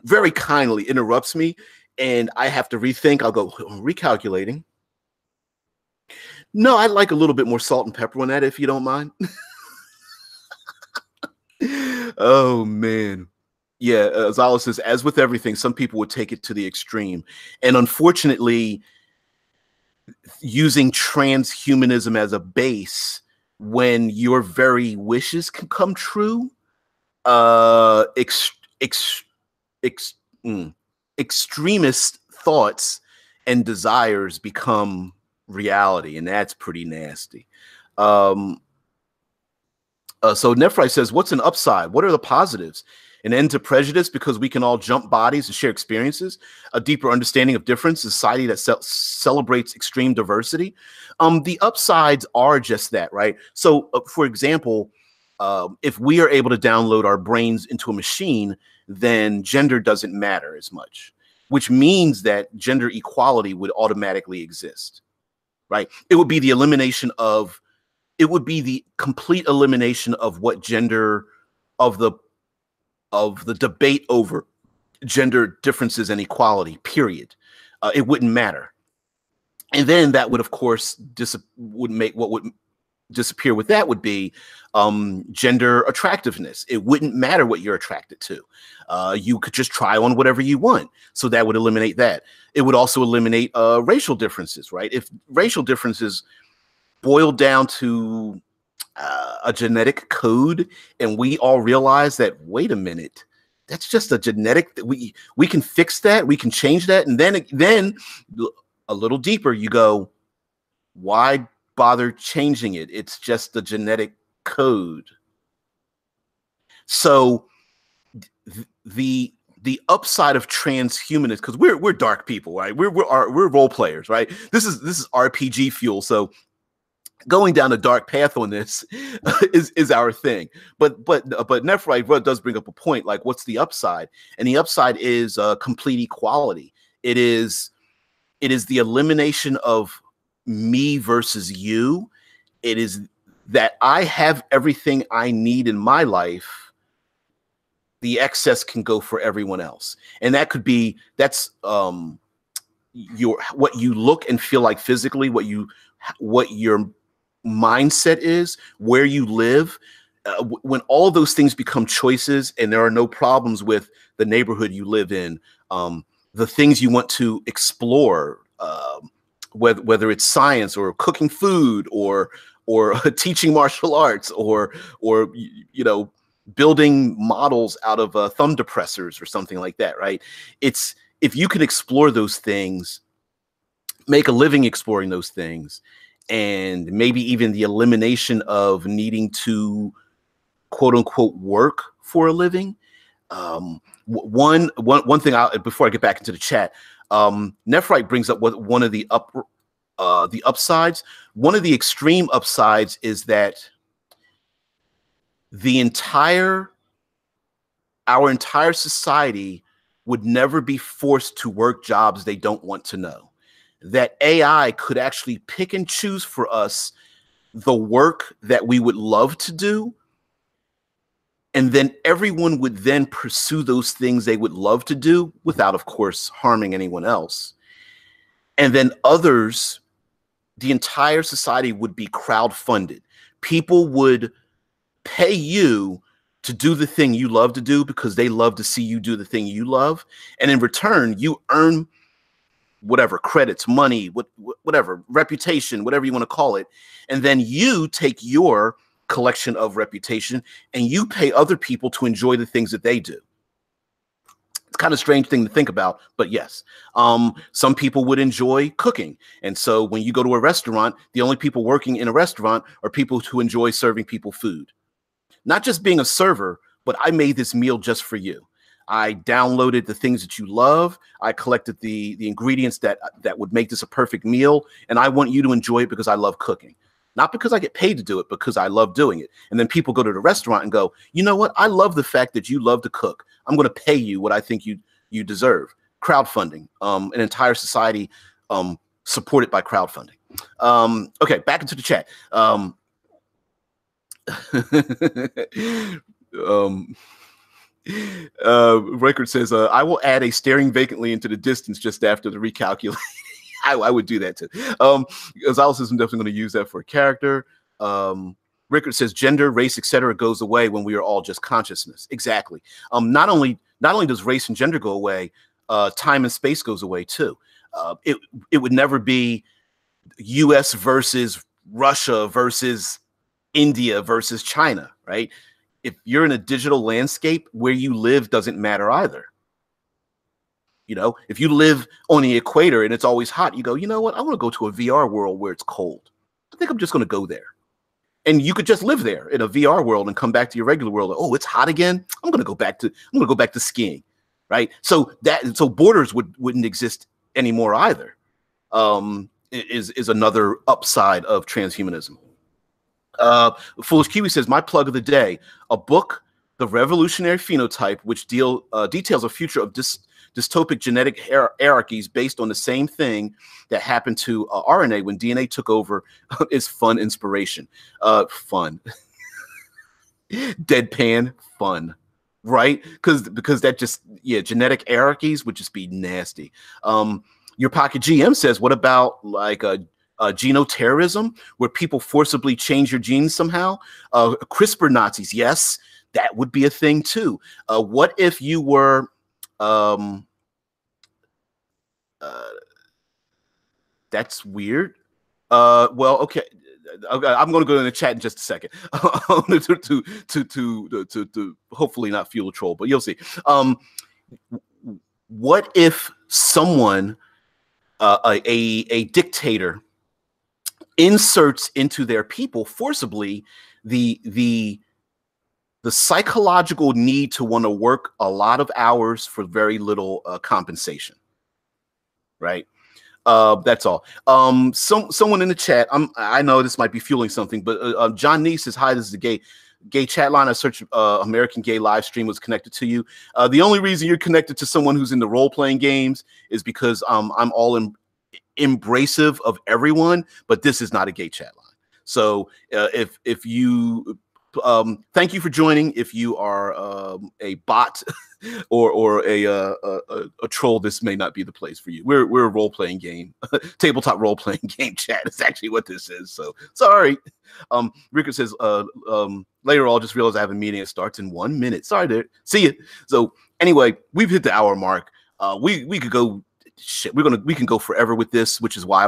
very kindly interrupts me and I have to rethink, I'll go, recalculating. No, I'd like a little bit more salt and pepper on that, if you don't mind. Oh, man. Yeah, Zala says, as with everything, some people would take it to the extreme. And unfortunately, using transhumanism as a base when your very wishes can come true, ex, ex, ex, extremist thoughts and desires become reality, and that's pretty nasty. So Nephrite says, what's an upside? What are the positives? An end to prejudice because we can all jump bodies and share experiences, a deeper understanding of difference, a society that celebrates extreme diversity. The upsides are just that, right? So, for example, if we are able to download our brains into a machine, then gender doesn't matter as much, which means that gender equality would automatically exist, right? It would be the elimination of, it would be the complete elimination of what gender, of the debate over gender differences and equality, period. It wouldn't matter. And then that would, of course, would make what would disappear with that would be gender attractiveness. It wouldn't matter what you're attracted to. You could just try on whatever you want. So that would eliminate that. It would also eliminate racial differences, right? If racial differences boiled down to a genetic code, and we all realize that, wait a minute, that's just a genetic, we can fix that, we can change that. And then a little deeper, you go, why bother changing it? It's just the genetic code. So the upside of transhumanism, because we're dark people, right? We're role players, right? This is RPG fuel. So going down a dark path on this is our thing. But Nephrite does bring up a point, like, what's the upside? And the upside is complete equality. It is the elimination of me versus you. It is that I have everything I need in my life. The excess can go for everyone else. And that could be, that's what you look and feel like physically, what your mindset is, where you live. When all those things become choices and there are no problems with the neighborhood you live in, the things you want to explore, whether it's science or cooking food or teaching martial arts or building models out of thumb depressors or something like that, right? It's, if you can explore those things, make a living exploring those things, and maybe even the elimination of needing to quote unquote work for a living. One thing, before I get back into the chat, Nephrite brings up one of the upsides. One of the extreme upsides is that our entire society would never be forced to work jobs they don't want to know. That AI could actually pick and choose for us the work that we would love to do. And then everyone would then pursue those things they would love to do without, of course, harming anyone else. And then others, the entire society would be crowdfunded. People would pay you to do the thing you love to do because they love to see you do the thing you love. And in return, you earn whatever credits, money, whatever, reputation, whatever you want to call it. And then you take your collection of reputation and you pay other people to enjoy the things that they do. It's kind of a strange thing to think about, but yes. Some people would enjoy cooking. And so when you go to a restaurant, the only people working in a restaurant are people who enjoy serving people food. Not just being a server, but I made this meal just for you. I downloaded the things that you love. I collected the ingredients that would make this a perfect meal. And I want you to enjoy it because I love cooking. Not because I get paid to do it, because I love doing it. And then people go to the restaurant and go, you know what? I love the fact that you love to cook. I'm going to pay you what I think you deserve. Crowdfunding, an entire society supported by crowdfunding. Okay, back into the chat. Record says, I will add a staring vacantly into the distance just after the recalculate. I would do that too. Gonzalez says I'm definitely going to use that for a character. Rickard says gender, race, etc. goes away when we are all just consciousness. Exactly. Not only does race and gender go away, time and space goes away too. It would never be US versus Russia versus India versus China, right? If you're in a digital landscape, where you live doesn't matter either. You know, if you live on the equator and it's always hot, you go, you know what? I want to go to a VR world where it's cold. I think I'm just going to go there. And you could just live there in a VR world and come back to your regular world. Oh, it's hot again. I'm going to go back to skiing, right? So borders wouldn't exist anymore either. Is another upside of transhumanism. Foolish Kiwi says, my plug of the day, a book, The Revolutionary Phenotype, which details a future of dystopic genetic hierarchies based on the same thing that happened to RNA when DNA took over, is fun inspiration. Fun. Deadpan fun, right? Because that just, genetic hierarchies would just be nasty. Your Pocket GM says, what about like genoterrorism, where people forcibly change your genes somehow? CRISPR Nazis, yes, that would be a thing too. What if you were that's weird. Well, okay. I'm going to go in the chat in just a second to hopefully not fuel a troll, but you'll see. What if someone, a dictator, inserts into their people forcibly the psychological need to want to work a lot of hours for very little compensation, right? That's all. Someone in the chat, I know this might be fueling something, but John Nee says, hi, this is the gay chat line. I searched American Gay live stream, was connected to you. The only reason you're connected to someone who's in the role-playing games is because I'm all embracive of everyone, but this is not a gay chat line. So if you thank you for joining. If you are a bot or a troll, this may not be the place for you. We're a role-playing game, tabletop role-playing game chat. It's actually what this is. So sorry. Ricker says, later I'll just realize I have a meeting. It starts in 1 minute. Sorry, dude. See you. So anyway, we've hit the hour mark. We could go. Shit, we can go forever with this, which is why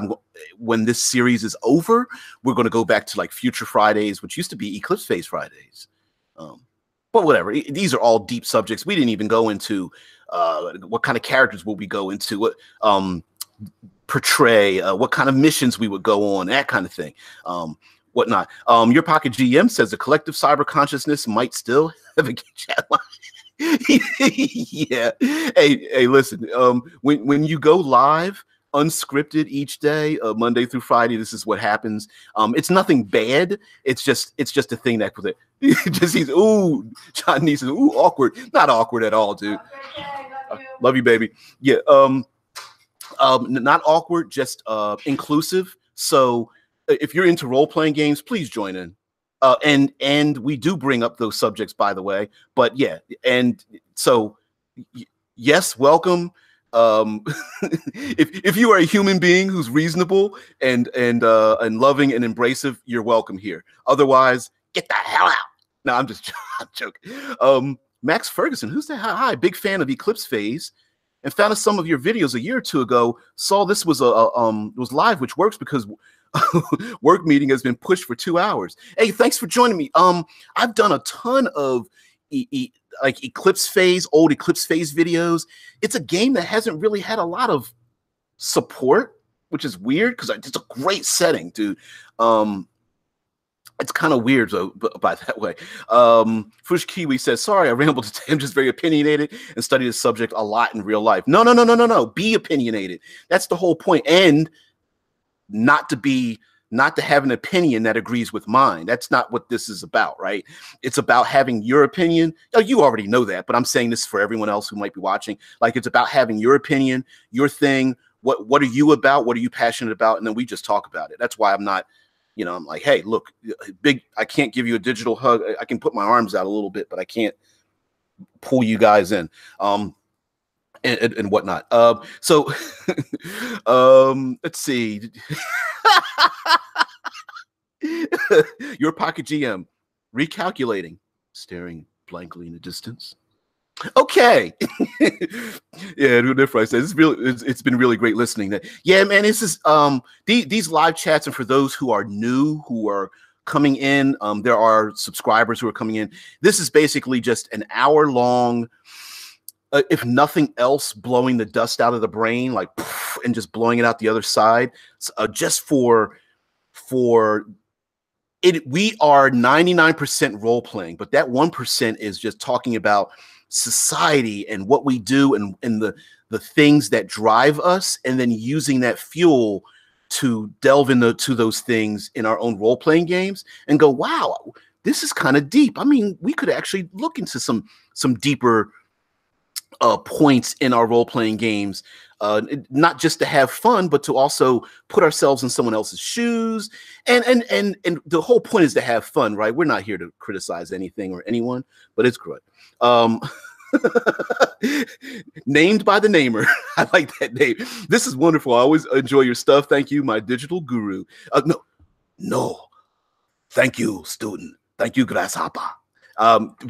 when this series is over, we're going to go back to like Future Fridays, which used to be Eclipse Phase Fridays. But whatever, these are all deep subjects. We didn't even go into what kind of characters will we go into, what portray, what kind of missions we would go on, that kind of thing, whatnot. Your Pocket GM says the collective cyber consciousness might still have a chat line. Yeah. Hey, listen. When you go live unscripted each day, Monday through Friday, this is what happens. It's nothing bad. It's just a thing that with it. Just he's John Nee says, awkward. Not awkward at all, dude. Love you, baby. Yeah. Not awkward, just inclusive. So if you're into role-playing games, please join in. And we do bring up those subjects, by the way. But yeah, and so yes, welcome. If you are a human being who's reasonable and loving and embracive, you're welcome here. Otherwise, get the hell out. No, I'm joking. Max Ferguson, who's that? Hi, big fan of Eclipse Phase, and found some of your videos a year or two ago. Saw this was was live, which works because work meeting has been pushed for 2 hours. Hey, thanks for joining me. I've done a ton of like Eclipse Phase, old Eclipse Phase videos. It's a game that hasn't really had a lot of support, which is weird because it's a great setting, dude. It's kind of weird though, by that way. Fush Kiwi says, sorry, I rambled today. I'm just very opinionated and study this subject a lot in real life. No. Be opinionated. That's the whole point. And not to have an opinion that agrees with mine. That's not what this is about, right? It's about having your opinion. Oh, you already know that, but I'm saying this for everyone else who might be watching. Like, it's about having your opinion, your thing. What are you about? What are you passionate about? And then we just talk about it. That's why I'm not, I'm like, hey, look, I can't give you a digital hug. I can put my arms out a little bit, but I can't pull you guys in. And whatnot. So let's see. Your Pocket GM, recalculating, staring blankly in the distance. Okay. Yeah, that's right. It's been really great listening. Yeah, man, this is these live chats, and for those who are new, who are coming in, there are subscribers who are coming in. This is basically just an hour long, if nothing else, blowing the dust out of the brain, like, and just blowing it out the other side, just for it. We are 99% role playing, but that 1% is just talking about society and what we do, and the things that drive us, and then using that fuel to delve into those things in our own role playing games and go, wow, this is kind of deep. I mean, we could actually look into some deeper points in our role-playing games, not just to have fun, but to also put ourselves in someone else's shoes. And the whole point is to have fun, right? We're not here to criticize anything or anyone, but it's good. Named by the namer. I like that name. This is wonderful. I always enjoy your stuff. Thank you, my digital guru. No. Thank you, student. Thank you, grasshopper.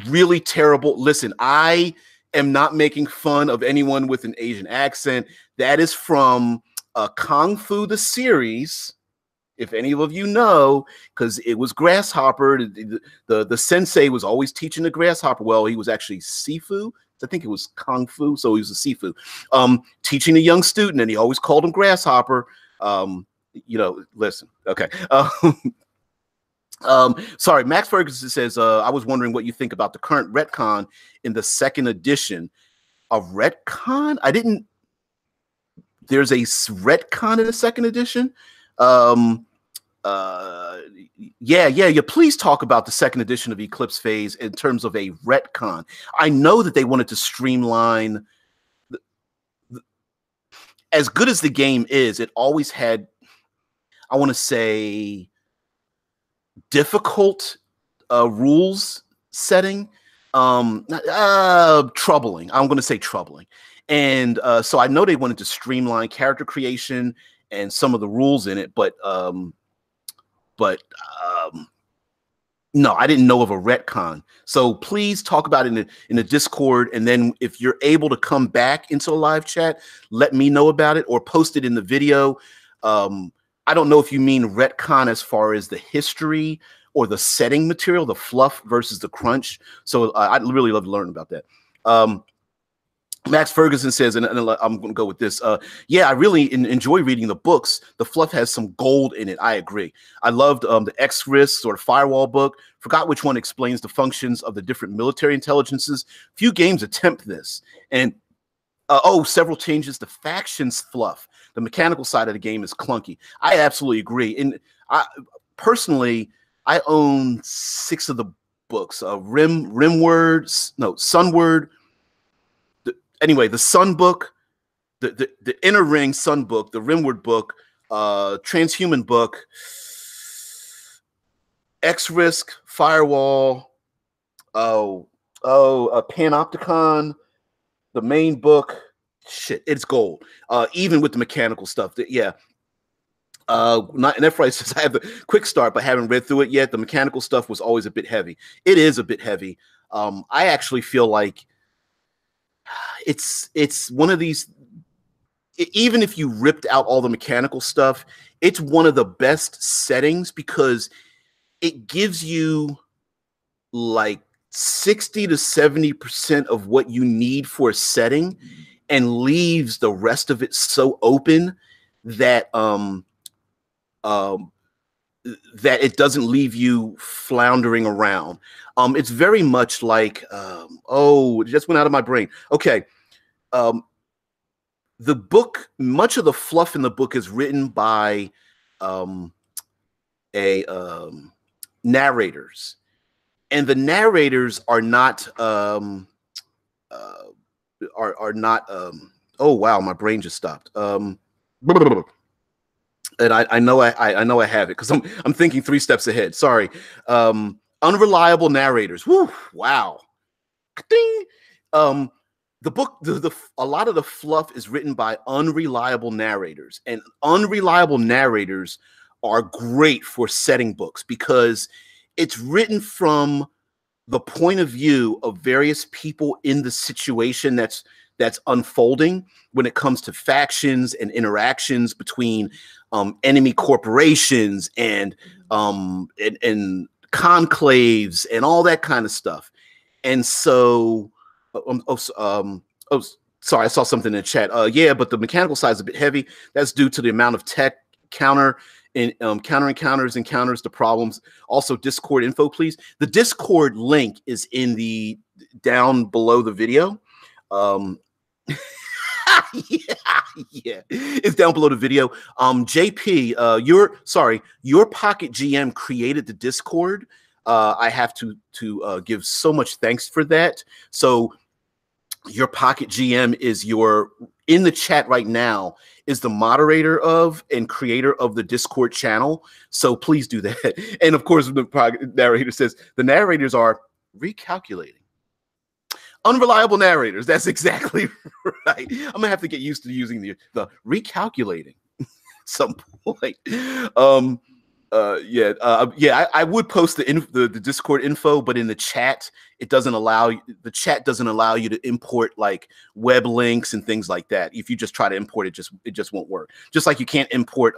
Really terrible. Listen, I am not making fun of anyone with an Asian accent. That is from Kung Fu the series, if any of you know, because it was Grasshopper. The sensei was always teaching the Grasshopper. Well, he was actually Sifu. I think it was Kung Fu, so he was a Sifu. Teaching a young student, and he always called him Grasshopper. Listen, okay. Sorry, Max Ferguson says, I was wondering what you think about the current retcon in the second edition. A retcon? There's a retcon in the second edition? Yeah. Please talk about the second edition of Eclipse Phase in terms of a retcon. I know that they wanted to streamline. As good as the game is, it always had, I want to say, difficult rules setting, troubling. I'm going to say troubling. And so I know they wanted to streamline character creation and some of the rules in it, but no, I didn't know of a retcon. So please talk about it in the Discord, and then if you're able to come back into a live chat, let me know about it or post it in the video. I don't know if you mean retcon as far as the history or the setting material, the fluff versus the crunch. So I'd really love to learn about that. Max Ferguson says, and I'm going to go with this. Yeah, I really enjoy reading the books. The fluff has some gold in it. I agree. I loved the X-Risk or Firewall book. Forgot which one explains the functions of the different military intelligences. Few games attempt this. And several changes to factions fluff. The mechanical side of the game is clunky. I absolutely agree. And personally, I own 6 of the books. Sunward. Anyway, the Sun book, the Inner Ring Sun book, the Rimward book, Transhuman book, X-Risk, Firewall, Panopticon, the main book. Shit, it's gold. Even with the mechanical stuff. Yeah. And that's right. Says I have a quick start, but haven't read through it yet. The mechanical stuff was always a bit heavy. It is a bit heavy. I actually feel like it's one of these, even if you ripped out all the mechanical stuff, it's one of the best settings because it gives you like 60 to 70% of what you need for a setting and leaves the rest of it so open that that it doesn't leave you floundering around. It's very much like, it just went out of my brain. Okay. The book, much of the fluff in the book is written by narrators. And the narrators are not, oh wow, my brain just stopped. And I know I have it because I'm thinking 3 steps ahead. Sorry. Unreliable narrators. Woo, wow. Ding. The book, a lot of the fluff is written by unreliable narrators, and unreliable narrators are great for setting books because it's written from the point of view of various people in the situation that's unfolding when it comes to factions and interactions between enemy corporations and conclaves and all that kind of stuff. And so, sorry, I saw something in the chat. Yeah, but the mechanical side is a bit heavy. That's due to the amount of tech counter and encounters the problems. Also, Discord info, please. The Discord link is in the down below the video. Yeah, it's down below the video. JP, your Pocket GM created the Discord. I have to give so much thanks for that. So your Pocket GM is in the chat right now is the moderator of and creator of the Discord channel. So please do that. And of course, the narrator says the narrators are recalculating. Unreliable narrators. That's exactly right. I'm gonna have to get used to using the recalculating some point. I would post the Discord info, but in the chat, the chat doesn't allow you to import like web links and things like that. If you just try to import it, it just won't work. Just like you can't import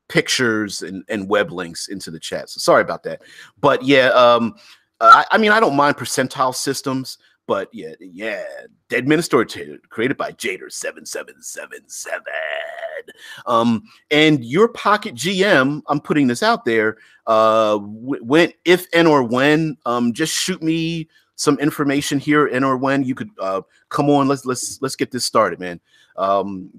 pictures and web links into the chat. So sorry about that. But yeah, I mean, I don't mind percentile systems. But yeah, Dead Minister created by Jader7777. And your Pocket GM, I'm putting this out there. When, if and or when, just shoot me some information here, and or when you could come on. Let's get this started, man.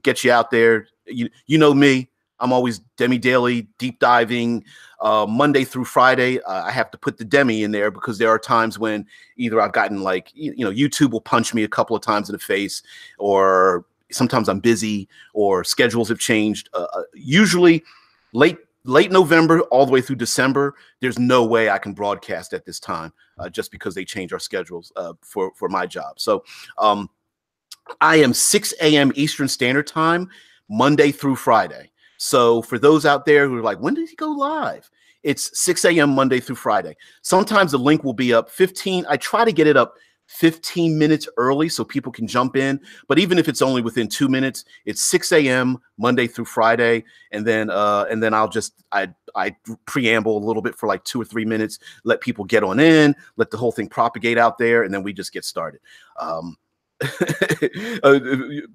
Get you out there. You know me. I'm always demi-daily, deep diving, Monday through Friday. I have to put the demi in there because there are times when either I've gotten like, YouTube will punch me a couple of times in the face, or sometimes I'm busy, or schedules have changed. Usually late November all the way through December, there's no way I can broadcast at this time just because they change our schedules for my job. So I am 6 a.m. Eastern Standard Time, Monday through Friday. So for those out there who are like, when did he go live? It's 6 a.m. Monday through Friday. Sometimes the link will be up 15. I try to get it up 15 minutes early so people can jump in. But even if it's only within 2 minutes, it's 6 a.m. Monday through Friday. And then I preamble a little bit for like 2 or 3 minutes, let people get on in, let the whole thing propagate out there, and then we just get started.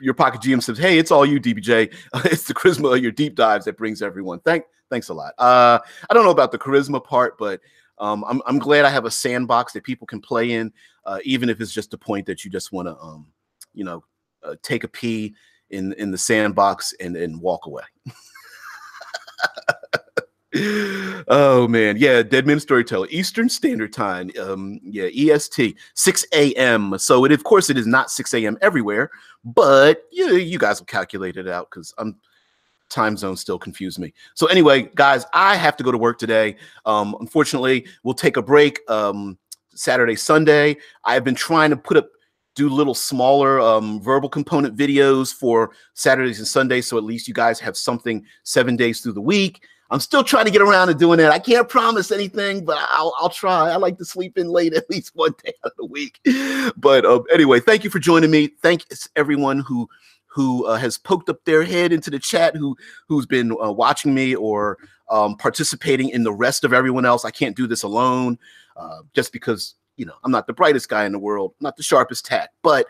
Your Pocket GM says, hey, it's all you, DBJ. It's the charisma of your deep dives that brings everyone. Thanks a lot. I don't know about the charisma part, but I'm glad I have a sandbox that people can play in, even if it's just a point that you just want to take a pee in the sandbox and walk away. Oh man, yeah, Deadman Storyteller, Eastern Standard Time, yeah, EST, 6 a.m. So of course it is not 6 a.m. everywhere, but you guys will calculate it out because time zones still confuse me. So anyway, guys, I have to go to work today. Unfortunately, we'll take a break Saturday, Sunday. I've been trying to do little smaller verbal component videos for Saturdays and Sundays, so at least you guys have something 7 days through the week. I'm still trying to get around to doing that. I can't promise anything, but I'll try. I like to sleep in late at least one day out of the week. But anyway, thank you for joining me. Thanks everyone who has poked up their head into the chat, who's been watching me or participating in the rest of everyone else. I can't do this alone, just because I'm not the brightest guy in the world, not the sharpest tack, but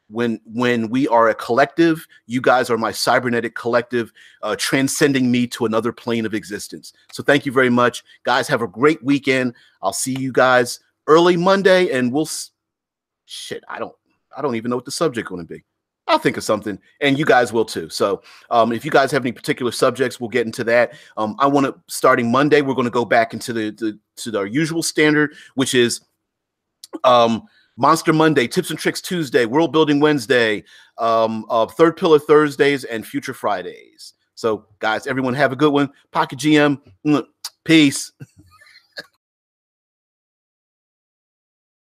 when we are a collective, you guys are my cybernetic collective, transcending me to another plane of existence. So thank you very much, guys. Have a great weekend. I'll see you guys early Monday, and I don't even know what the subject going to be. I'll think of something, and you guys will too. So if you guys have any particular subjects, we'll get into that. I want to, starting Monday, we're going to go back into to our usual standard, which is Monster Monday, Tips and Tricks Tuesday, World Building Wednesday, Third Pillar Thursdays, and Future Fridays. So, guys, everyone have a good one. Pocket GM, peace.